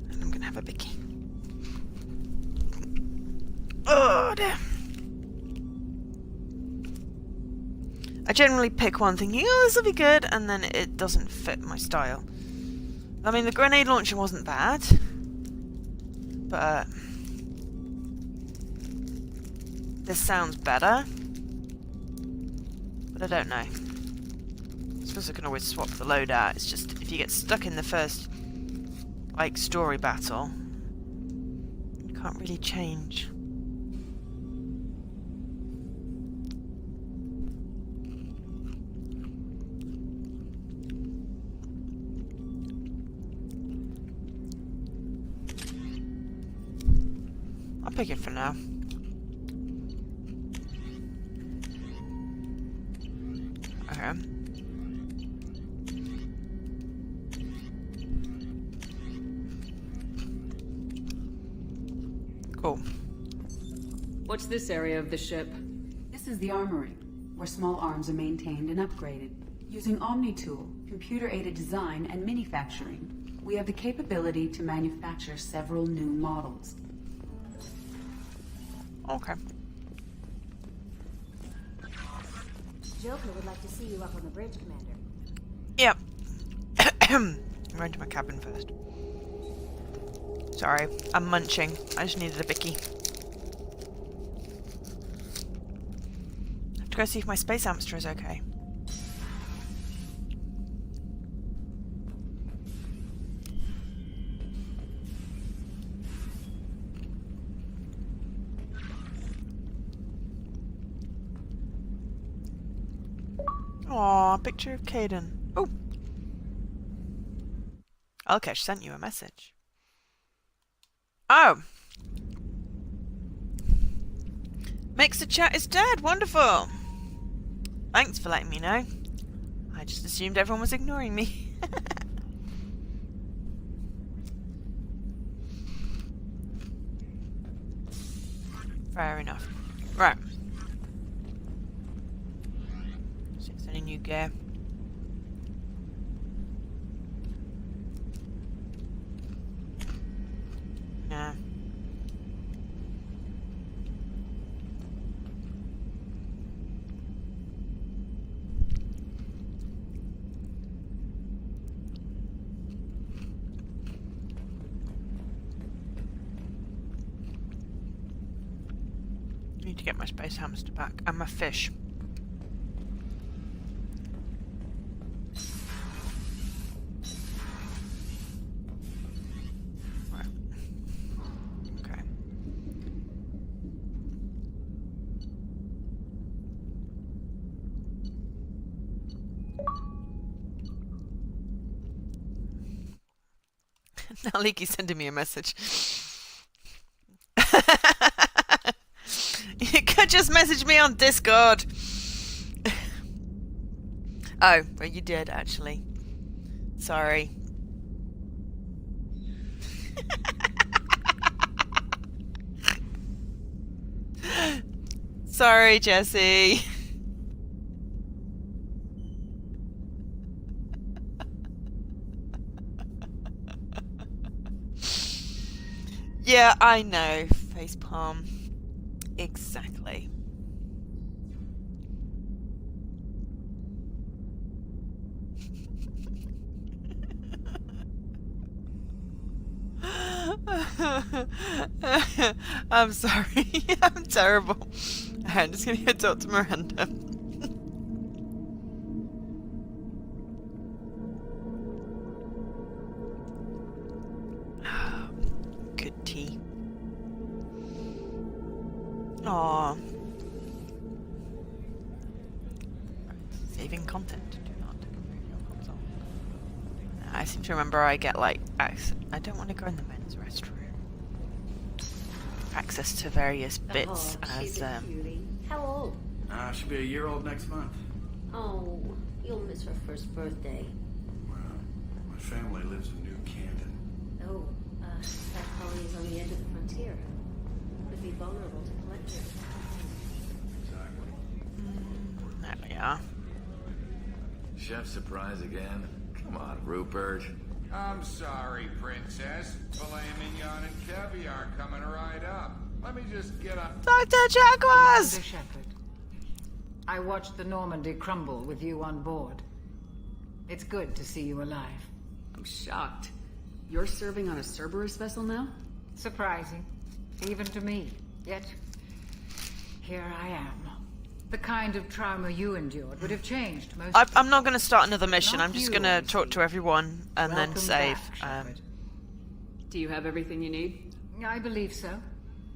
And I'm gonna have a biggie. Oh dear. I generally pick one thinking, oh, this will be good, and then it doesn't fit my style. I mean, the grenade launcher wasn't bad, but this sounds better, but I don't know. I suppose I can always swap the loadout. It's just, if you get stuck in the first, like, story battle, you can't really change. I'll pick it for now. Okay. Cool. What's this area of the ship? This is the armory, where small arms are maintained and upgraded. Using Omni-Tool, computer-aided design and manufacturing, we have the capability to manufacture several new models. Okay. Joker would like to see you up on the bridge, Commander. Yep. I'm going to my cabin first. Sorry, I'm munching. I just needed a bicky. I have to go see if my space hamster is okay. Aw, picture of Caden. Oh! Okay, she sent you a message. Oh! Mixer chat is dead! Wonderful! Thanks for letting me know. I just assumed everyone was ignoring me. Fair enough. Right. Any new gear? Nah. I need to get my space hamster back and my fish. Now Leaky's sending me a message. You could just message me on Discord. Oh, well you did actually. Sorry. Sorry, Jesse. Yeah, I know. Facepalm. Exactly. I'm sorry. I'm terrible. I'm just gonna go talk to Miranda. Good tea. Aww. Saving content. Do not remove your console. I seem to remember I get like I don't want to go in the men's restroom. Access to various bits she's as a cutie. How old? She'll be a year old next month. Oh, you'll miss her first birthday. Well, my family lives in New Canton. Oh, that colony is on the edge of the frontier. Could be vulnerable to collectors. There we are. Chef surprise again? Come on, Rupert. I'm sorry, Princess. Filet mignon and caviar coming right up. Let me just get on. Dr. Jaguars! Commander Shepard, I watched the Normandy crumble with you on board. It's good to see you alive. I'm shocked. You're serving on a Cerberus vessel now? Surprising, even to me. Yet, here I am. The kind of trauma you endured would have changed most. I'm not going to start another mission. Not I'm just you, going to talk to everyone and then Welcome save. back, Do you have everything you need? I believe so.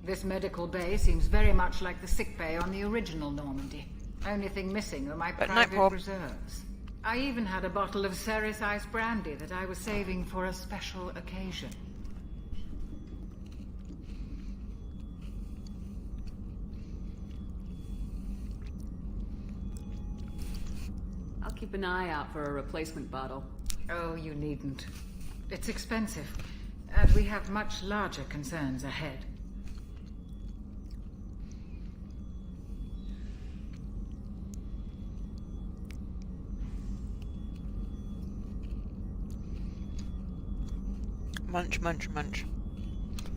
This medical bay seems very much like the sick bay on the original Normandy. Only thing missing are my But private Nightpaw. reserves. I even had a bottle of Ceres Ice brandy that I was saving for a special occasion. I'll keep an eye out for a replacement bottle. Oh, you needn't. It's expensive, and we have much larger concerns ahead. Munch, munch, munch.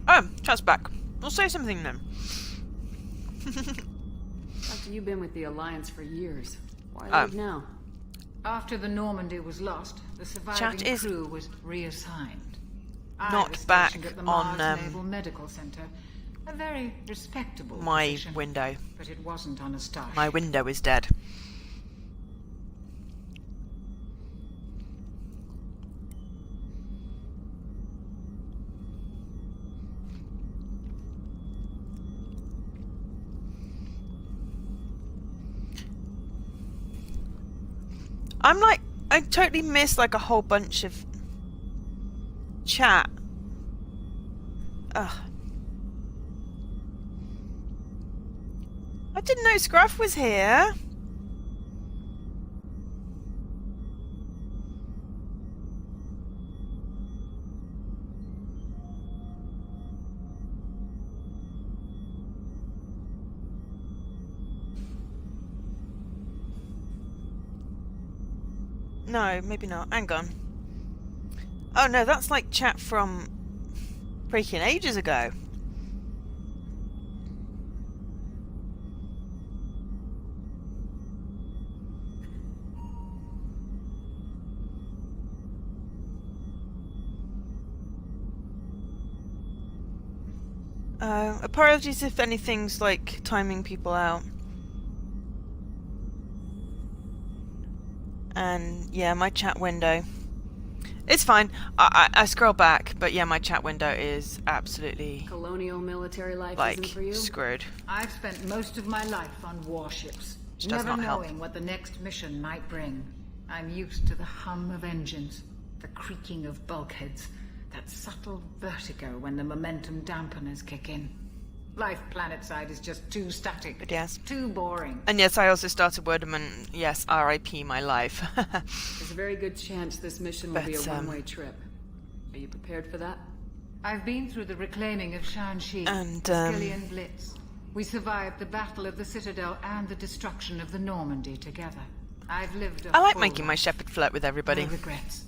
Oh, chat's back. We'll say something then. After you've been with the Alliance for years, why leave now? After the Normandy was lost, the surviving crew was reassigned. Not back at the on Mars Naval Medical Center, a very respectable my position, window. but it wasn't on a starship. My window is dead. I totally missed like a whole bunch of chat. Ugh. I didn't know Scruff was here. No, maybe not. Hang on. Oh no, that's like chat from freaking ages ago. Apologies if anything's like timing people out. And yeah, my chat window. It's fine. I scroll back, but yeah, my chat window is absolutely colonial military life like isn't for you? screwed. I've spent most of my life on warships, never knowing what the next mission might bring. I'm used to the hum of engines, the creaking of bulkheads, that subtle vertigo when the momentum dampeners kick in. Life planetside is just too static. But yes. Too boring. And yes, I also started Wordham, and yes, R.I.P. my life. There's a very good chance this mission will be a one-way trip. Are you prepared for that? I've been through the reclaiming of Shanxi, and Skillian Blitz. We survived the Battle of the Citadel and the destruction of the Normandy together. I've lived a I like full making my life. Shepherd flirt with everybody. No regrets.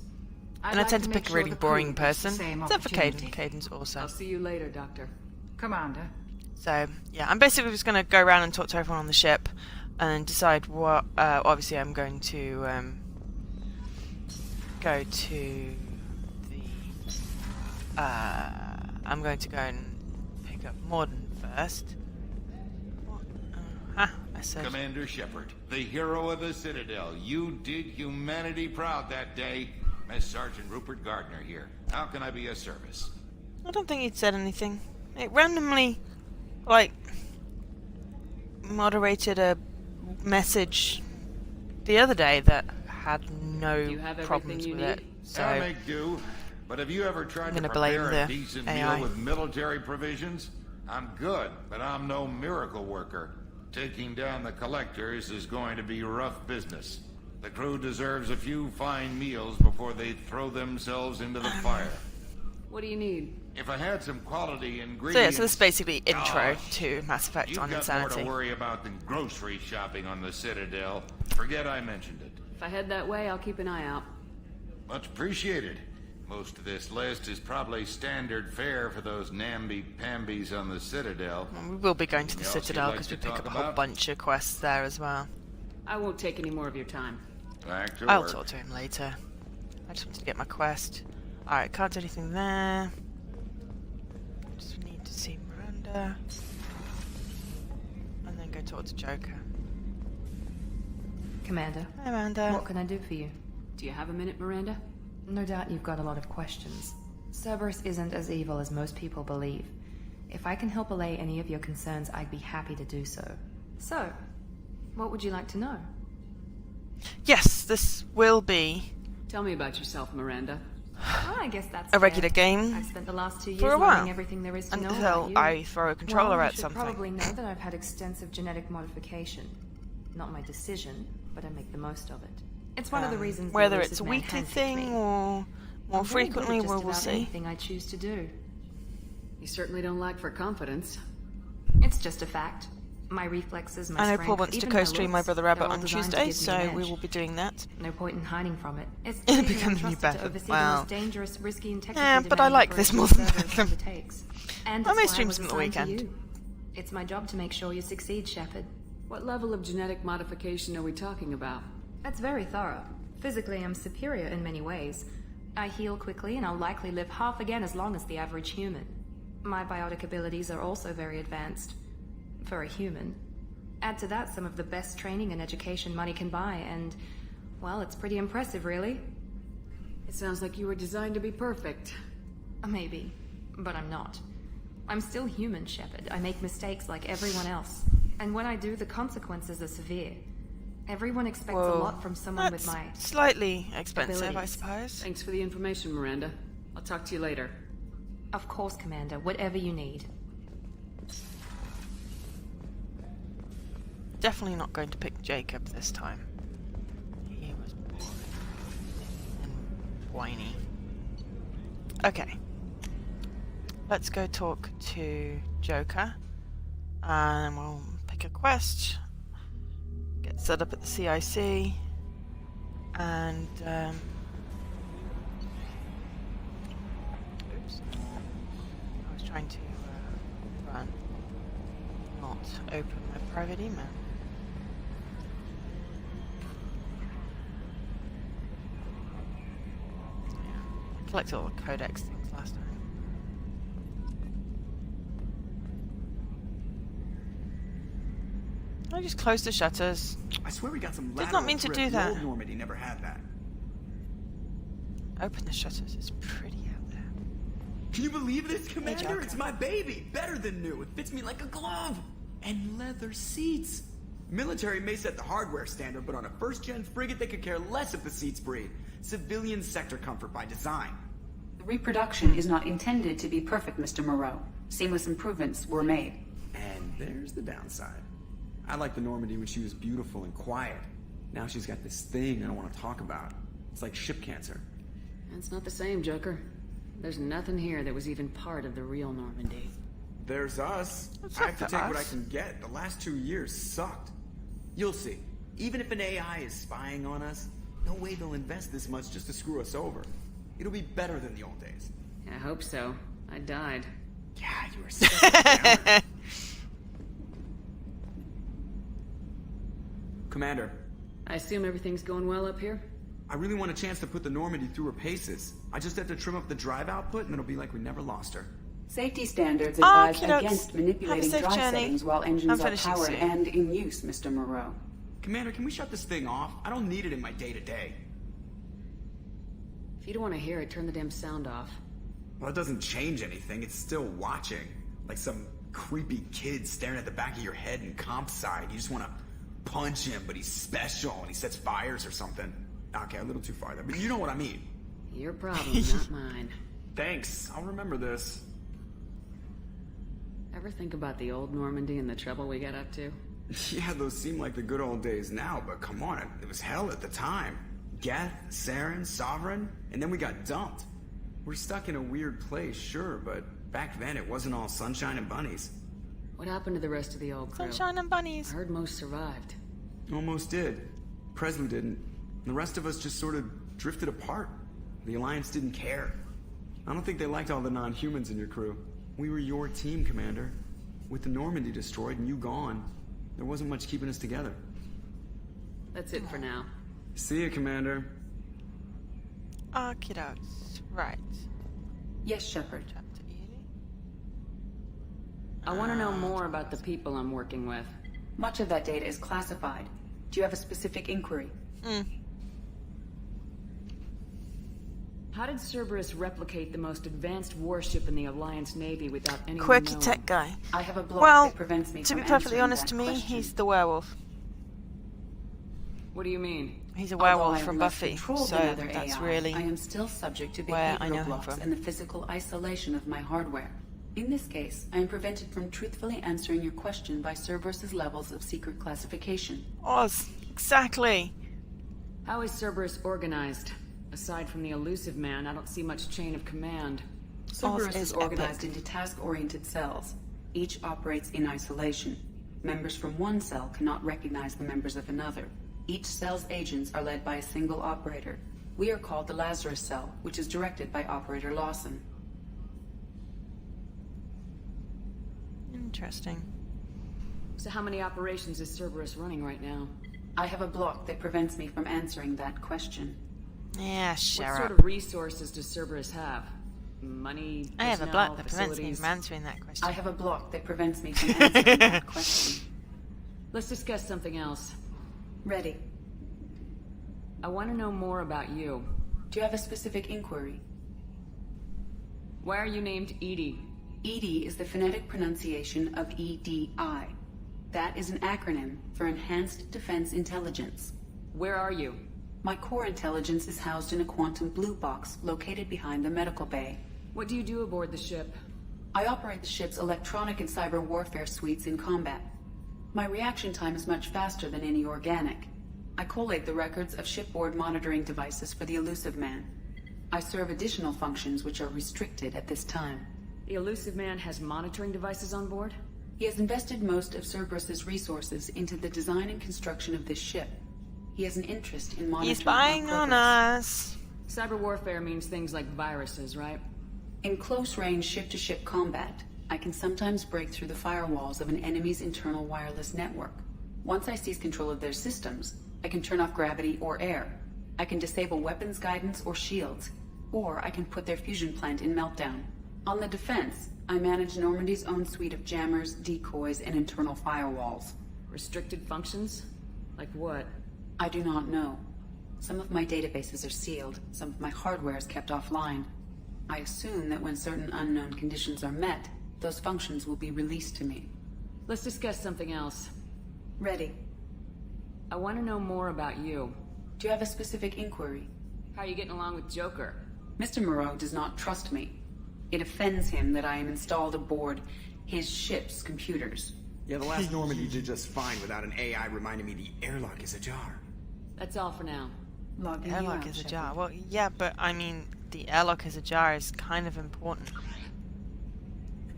And I tend to pick a really boring person. Except for Caden. Caden's awesome. I'll see you later, Doctor. Commander. So, yeah, I'm basically just going to go around and talk to everyone on the ship and decide what... obviously, I'm going to go to the... I'm going to go and pick up Morden first. I said... Commander Shepard, the hero of the Citadel. You did humanity proud that day. Mess Sergeant Rupert Gardner here. How can I be of service? I don't think he'd said anything. It randomly... like moderated a message the other day that had no problems with it. So I make do. But have you ever tried to prepare a decent meal with military provisions? I'm good, but I'm no miracle worker. Taking down the collectors is going to be rough business. The crew deserves a few fine meals before they throw themselves into the fire. What do you need? If I had some quality ingredients... So yeah, so this is basically intro to Mass Effect on You've got Insanity. more to worry about than grocery shopping on the Citadel. Forget I mentioned it. If I head that way, I'll keep an eye out. Much appreciated. Most of this list is probably standard fare for those namby-pambies on the Citadel. Well, we will be going to the Anything else Citadel you'd because we like to pick up a talk whole about? bunch of quests there as well. I won't take any more of your time. Back to I'll work. talk to him later. I just wanted to get my quest. Alright, can't do anything there. Just need to see Miranda. And then go talk to Joker. Commander. Hi, Miranda. What can I do for you? Do you have a minute, Miranda? No doubt you've got a lot of questions. Cerberus isn't as evil as most people believe. If I can help allay any of your concerns, I'd be happy to do so. So, what would you like to know? Yes, this will be... Tell me about yourself, Miranda. Oh, I guess that's a regular fair. game I've spent the last 2 years for a while. learning everything there is to know Until about you. I throw a controller well, at you should something. probably know that I've had extensive genetic modification. Not my decision, but I make the most of it. It's one of the reasons whether the it's a elusive man weekly handpicked thing me. or more I'm very good at frequently, just we'll about see. anything I choose to do. You certainly don't lack for confidence. It's just a fact. My reflexes, my I know strength, Paul wants to even my co-stream My looks, Brother Rabbit they're all on designed to Tuesday, give me an so we edge. will be doing that. No point in hiding from it. It's It'll being become the new entrusted to Bethel. oversee the Wow. most dangerous, risky, and technically Yeah, but I demanding like this more operations than server Bethel. undertakes. And I that's may why stream was some at the assigned to weekend. you. It's my job to make sure you succeed, Shepard. What level of genetic modification are we talking about? That's very thorough. Physically, I'm superior in many ways. I heal quickly, and I'll likely live half again as long as the average human. My biotic abilities are also very advanced. For a human. Add to that some of the best training and education money can buy, and, well, it's pretty impressive, really. It sounds like you were designed to be perfect. Maybe, but I'm not. I'm still human, Shepard. I make mistakes like everyone else. And when I do, the consequences are severe. Everyone expects a lot from someone with my slightly expensive, abilities. I suppose. Thanks for the information, Miranda. I'll talk to you later. Of course, Commander. Whatever you need. Definitely not going to pick Jacob this time. He was boring and whiny. Okay. Let's go talk to Joker. And we'll pick a quest. Get set up at the CIC. And, oops. I was trying to run. Not open my private email. Collected all the codex things last time. I just closed the shutters. I swear we got some Did not mean to do that. The old Normandy never had that. Open the shutters. It's pretty out there. Can you believe this, Commander? Joker. It's my baby. Better than new. It fits me like a glove. And leather seats. Military may set the hardware standard, but on a first-gen frigate, they could care less if the seats breathe. Civilian sector comfort by design. The reproduction is not intended to be perfect, Mr. Moreau. Seamless improvements were made. And there's the downside. I liked the Normandy when she was beautiful and quiet. Now she's got this thing I don't want to talk about. It's like ship cancer. That's not the same, Joker. There's nothing here that was even part of the real Normandy. There's us. What's I up have to to take what I us? can get. The last 2 years sucked. You'll see. Even if an AI is spying on us, no way they'll invest this much just to screw us over. It'll be better than the old days. I hope so. I died. Yeah, you were such a downer. Commander, I assume everything's going well up here? I really want a chance to put the Normandy through her paces. I just have to trim up the drive output and it'll be like we never lost her. Safety standards advise Okey-dokes. against manipulating Have a safe drive journey. settings while I'm engines are finishing powered soon. and in use, Mr. Moreau. Commander, can we shut this thing off? I don't need it in my day-to-day. If you don't want to hear it, turn the damn sound off. Well, it doesn't change anything. It's still watching. Like some creepy kid staring at the back of your head in comp side. You just want to punch him, but he's special and he sets fires or something. Okay, a little too far there, but you know what I mean. Your problem, not mine. Thanks. I'll remember this. Ever think about the old Normandy and the trouble we got up to? Yeah, those seem like the good old days now, but come on, it was hell at the time. Geth, Saren, Sovereign, and then we got dumped. We're stuck in a weird place, sure, but back then it wasn't all sunshine and bunnies. What happened to the rest of the old crew? Sunshine and bunnies. I heard most survived. Almost did. Presley didn't. The rest of us just sort of drifted apart. The Alliance didn't care. I don't think they liked all the non-humans in your crew. We were your team, Commander. With the Normandy destroyed and you gone, there wasn't much keeping us together. That's it for now. See ya, Commander. Okey-dokes. Right. Yes, Shepard. Chapter 80. I want to know more about the people I'm working with. Much of that data is classified. Do you have a specific inquiry? How did Cerberus replicate the most advanced warship in the Alliance Navy without anyone Quirky knowing? tech guy. I have a block Well, that prevents me to from be perfectly answering honest that to me, question. he's the werewolf. What do you mean? He's a Although werewolf I am from less Buffy, controlled so than other that's AI, really I am still subject to where I know behavioral him blocks from. and the physical isolation of my hardware. In this case, I am prevented from truthfully answering your question by Cerberus's levels of secret classification. Oz. Exactly. How is Cerberus organized? Aside from the elusive man, I don't see much chain of command. Cerberus is is organized epic. into task-oriented cells. Each operates in isolation. Members from one cell cannot recognize the members of another. Each cell's agents are led by a single operator. We are called the Lazarus Cell, which is directed by Operator Lawson. Interesting. So how many operations is Cerberus running right now? I have a block that prevents me from answering that question. Yeah, shut up. What sort of resources does Cerberus have? Money, I have a personnel, block that prevents me facilities? from answering that question. I have a block that prevents me from answering that question. Let's discuss something else. Ready. I want to know more about you. Do you have a specific inquiry? Why are you named EDI? EDI is the phonetic pronunciation of EDI. That is an acronym for Enhanced Defense Intelligence. Where are you? My core intelligence is housed in a quantum blue box located behind the medical bay. What do you do aboard the ship? I operate the ship's electronic and cyber warfare suites in combat. My reaction time is much faster than any organic. I collate the records of shipboard monitoring devices for the Elusive Man. I serve additional functions which are restricted at this time. The Elusive Man has monitoring devices on board? He has invested most of Cerberus's resources into the design and construction of this ship. He has an interest in monitoring. He's spying on us. Cyber warfare means things like viruses, right? In close-range ship-to-ship combat, I can sometimes break through the firewalls of an enemy's internal wireless network. Once I seize control of their systems, I can turn off gravity or air. I can disable weapons guidance or shields, or I can put their fusion plant in meltdown. On the defense, I manage Normandy's own suite of jammers, decoys, and internal firewalls. Restricted functions? Like what? I do not know. Some of my databases are sealed, some of my hardware is kept offline. I assume that when certain unknown conditions are met, those functions will be released to me. Let's discuss something else. Ready. I want to know more about you. Do you have a specific inquiry? How are you getting along with Joker? Mr. Moreau does not trust me. It offends him that I am installed aboard his ship's computers. Yeah, the last Normandy did just fine without an AI reminding me the airlock is ajar. That's all for now. Logging The airlock is ajar. Well, yeah, but I mean, the airlock is ajar is kind of important.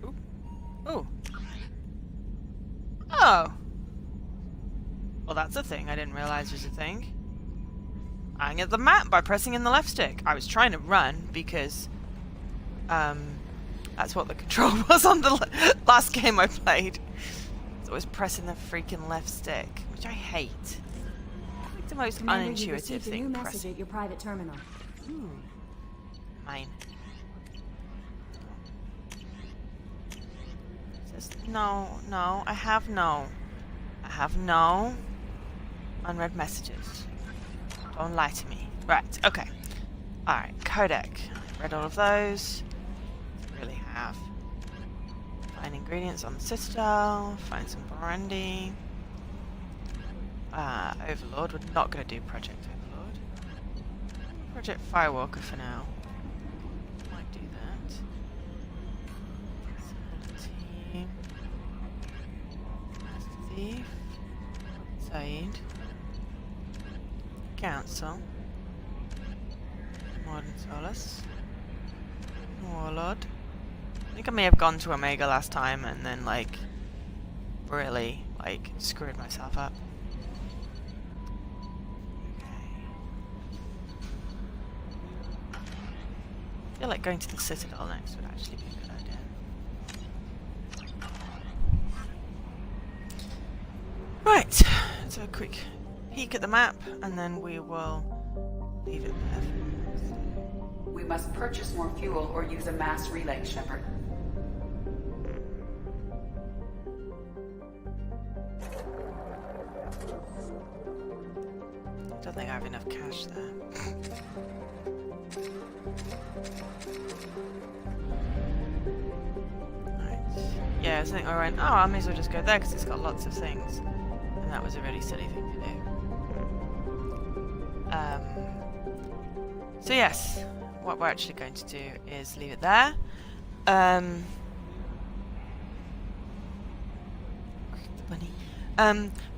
Ooh. Ooh. Oh. Well, that's a thing I didn't realize was a thing. I can get the map by pressing in the left stick. I was trying to run because, that's what the control was on the last game I played. So I was pressing the freaking left stick, which I hate. Like the most Commander, you've unintuitive received a thing. new message at your private terminal. Ooh. Mine. It says no, no. I have no unread messages. Don't lie to me. Right, okay. Alright, codec. Read all of those. Really have. Find ingredients on the Citadel. Find some brandy. Overlord. We're not going to do Project Overlord. Project Firewalker for now. Might do that. Team. Master Thief. Said. Council. Modern Solus. Warlord. I think I may have gone to Omega last time and then, like, really, like, screwed myself up. I feel like going to the Citadel next would actually be a good idea. Right, so a quick peek at the map, and then we will leave it there. We must purchase more fuel or use a mass relay, Shepard. Don't think I have enough cash there. Right. Yeah, I think I went, oh, I may as well just go there because it's got lots of things. And that was a really silly thing to do. So yes, what we're actually going to do is leave it there.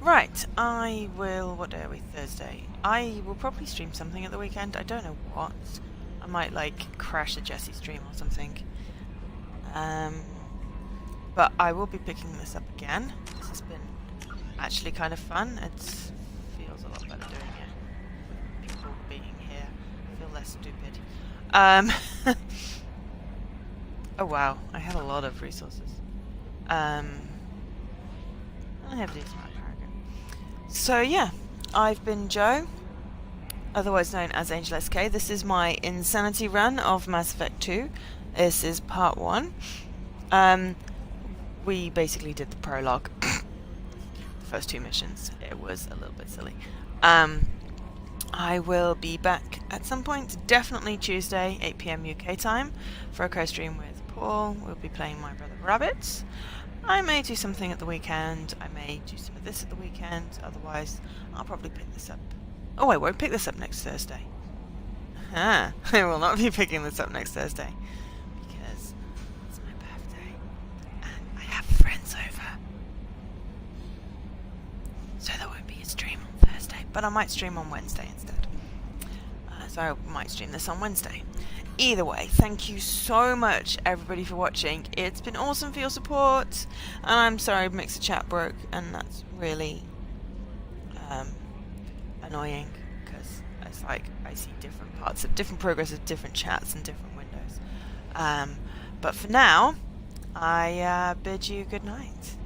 Right, I will, what day are we? Thursday. I will probably stream something at the weekend. I don't know what. I might, like, crash a Jesse stream or something. But I will be picking this up again. This has been actually kind of fun. It feels a lot better doing it. People being here feel less stupid. Oh wow, I have a lot of resources. I have these about Paragon. So yeah, I've been Joe, otherwise known as Angel SK. This is my Insanity run of Mass Effect 2. This is part 1. We basically did the prologue. The first 2 missions. It was a little bit silly. I will be back at some point, definitely Tuesday, 8 PM UK time, for a co-stream with Paul. We'll be playing My Brother Rabbit. I may do something at the weekend. I may do some of this at the weekend. Otherwise, I'll probably pick this up. Oh, I won't pick this up next Thursday. I will not be picking this up next Thursday. Because it's my birthday. And I have friends over. So there won't be a stream on Thursday. But I might stream on Wednesday instead. So I might stream this on Wednesday. Either way, thank you so much everybody for watching. It's been awesome for your support, and I'm sorry Mixer Chat broke, and that's really annoying, because it's like I see different parts of different progress of different chats and different windows. But for now, I bid you good night.